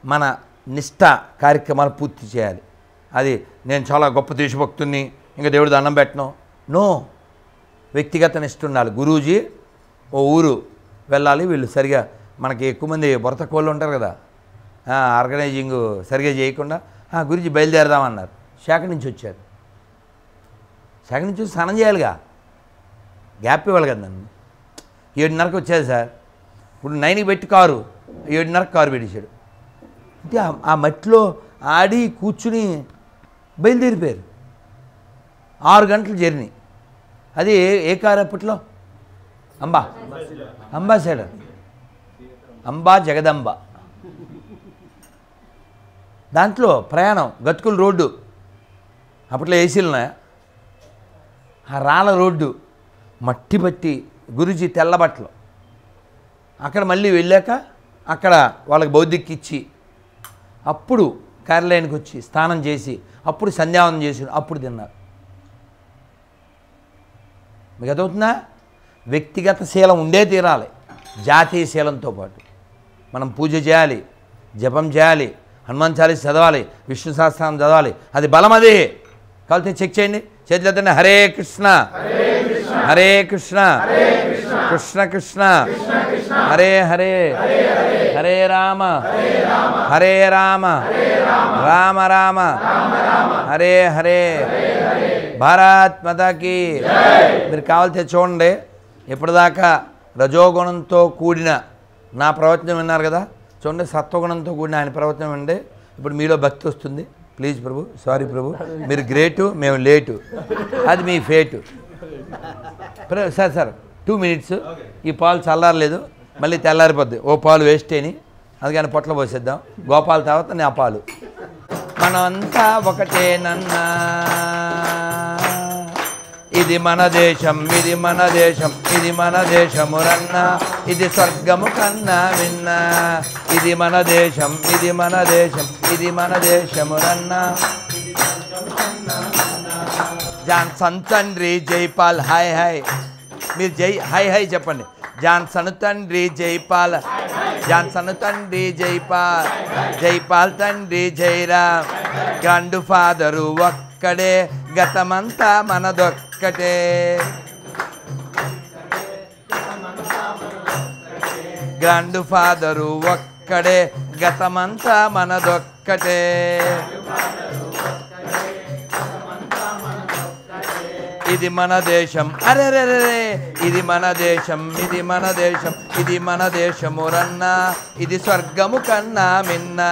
మన నిష్ఠ కార్యక్రమాలు పూర్తి చేయాలి. అది నేను చాలా గొప్ప దేశభక్తుని, ఇంకా దేవుడు దండం పెట్టను. నో, వ్యక్తిగత నిష్ఠ ఉండాలి. గురూజీ ఓ ఊరు వెళ్ళాలి, వీళ్ళు సరిగా మనకి ఎక్కువ మంది బొరత కోళ్ళు ఉంటారు కదా, ఆర్గనైజింగ్ సరిగా చేయకుండా గురించి బయలుదేరదామన్నారు. శాఖ నుంచి వచ్చారు. శాఖ నుంచి వచ్చి స్నానం చేయాలిగా, గ్యాప్ ఇవ్వాలి కదా. నన్ను 7:30కి వచ్చేది సార్. ఇప్పుడు 9కి పెట్టి కారు 7:30కి కారు పెట్టేశాడు. అంటే ఆ మట్టిలో ఆడి కూర్చుని బయలుదేరిపోయారు. 6 గంటల జర్నీ. అది ఏ కారు అప్పట్లో? అంబాసిడర్, అంబా జగదంబ. దాంట్లో ప్రయాణం, గతుకుల రోడ్డు, అప్పట్లో ఏసీలు ఉన్నాయా? ఆ రాళ్ళ రోడ్డు, మట్టి పట్టి, గురుజీ తెల్లబట్టలు. అక్కడ మళ్ళీ వెళ్ళాక అక్కడ వాళ్ళకి బౌద్ధికి ఇచ్చి అప్పుడు కార్యాలయానికి వచ్చి స్నానం చేసి అప్పుడు సంధ్యావందనం చేసి అప్పుడు తిన్నారు. మీకు అదవుతుందా? వ్యక్తిగత శీలం ఉండే తీరాలి. జాతీయ శీలంతో పాటు మనం పూజ చేయాలి, జపం చేయాలి, హనుమాన్ చాలీసా చదవాలి, విష్ణు సహస్రనామం చదవాలి. అది బలం. అది కలిసి చెక్ చేయండి. చేతులెత్తండి. హరే కృష్ణ హరే కృష్ణ కృష్ణ కృష్ణ హరే హరే హరే రామ హరే రామ రామ రామ హరే హరే. భారత్ మాతాకి. మీరు కావాల్సి చూడండి. ఇప్పటిదాకా రజోగుణంతో కూడిన నా ప్రవచనం విన్నారు కదా, చూడండి. సత్వగుణంతో కూడిన ఆయన ప్రవచనం వినండి. ఇప్పుడు మీలో భక్తి వస్తుంది. ప్లీజ్ ప్రభు, సారీ ప్రభు, మీరు గ్రేటు, మేము లేటు, అది మీ ఫేటు. Sir 2 minutes. ఈ పాలు చల్లారలేదు, మళ్ళీ తెల్లారిపోద్ది. ఓ పాలు వేస్ట్ అని అందుకని పొట్ల పోసేద్దాం. గోపాల తర్వాత నా పాలు. మనమంతా ఒకటేనన్నా, ఇది మన దేశం, ఇది మన దేశం, ఇది మన దేశమురన్నా, ఇది స్వర్గము కన్నా విన్నా. ఇది మన దేశం, ఇది మన దేశం, ఇది మన దేశమురన్నా. జాన్సన్ తండ్రి జైపాల్ హాయ్ హాయ్. మీరు హై హై చెప్పండి. జాన్సన్ తండ్రి జైపాల్, జాన్సన్ తండ్రి జైపాల్, జైపాల్ తండ్రి జైరామ్. గ్రాండ్ ఫాదరు ఒక్కడే, గతమంతా మనదొక్కటే. గ్రాండ్ ఫాదరు ఒక్కడే, గతమంతా మనదొక్కటే. ఇది మన దేశం, అరెరెరే, ఇది మన దేశం, ఇది మన దేశం, ఇది మన దేశమురన్నా, ఇది స్వర్గము కన్నా మిన్నా.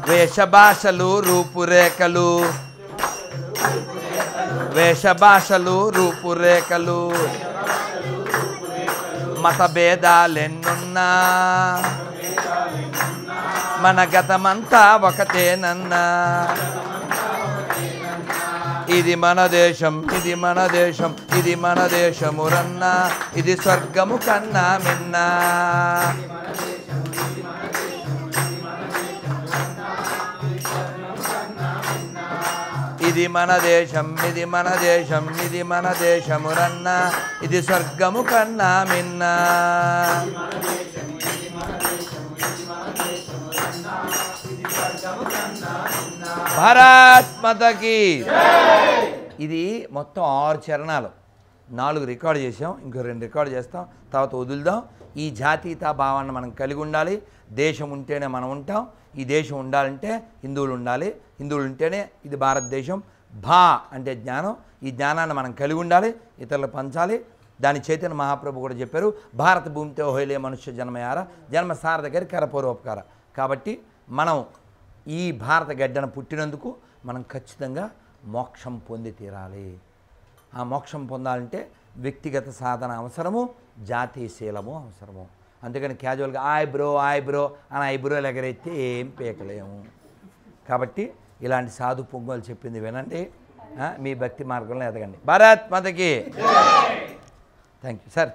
వేషభాషలు రూపురేఖలు, వేషభాషలు రూపురేఖలు, మత భేదాలెన్నున్నా మన గతమంతా ఒకటేనన్నా. ఇది మన దేశం, ఇది మన దేశం, ఇది మన దేశమురన్నా, ఇది స్వర్గము కన్నా మిన్నా. ఇది మన దేశం, ఇది మన దేశం, ఇది మన దేశమురన్నా, ఇది స్వర్గము కన్నా మిన్నా. భారత్ మాతాకి. ఇది మొత్తం 6 చరణాలు, 4 రికార్డు చేసాం, ఇంకో 2 రికార్డు చేస్తాం, తర్వాత వదులుదాం. ఈ జాతీయతా భావాన్ని మనం కలిగి ఉండాలి. దేశం ఉంటేనే మనం ఉంటాం. ఈ దేశం ఉండాలంటే హిందువులు ఉండాలి, హిందువులు ఉంటేనే ఇది భారతదేశం. భా అంటే జ్ఞానం, ఈ జ్ఞానాన్ని మనం కలిగి ఉండాలి, ఇతరులు పంచాలి. దాని చైతన్య మహాప్రభు కూడా చెప్పారు, భారత భూమితో హోయలే మనుష్య జన్మయార జన్మ సారథకరి కరపూర్వోపకార. కాబట్టి మనం ఈ భారత గడ్డను పుట్టినందుకు మనం ఖచ్చితంగా మోక్షం పొంది తీరాలి. ఆ మోక్షం పొందాలంటే వ్యక్తిగత సాధన అవసరము, జాతీయ శీలము అవసరము. అందుకని క్యాజువల్గా ఐబ్రో అని ఐబ్రోలు ఎగరైతే ఏం పీకలేము. కాబట్టి ఇలాంటి సాధు పొంగోలు చెప్పింది వినండి, మీ భక్తి మార్గంలో ఎదగండి. భారత్ మాతకి. Thank you sir.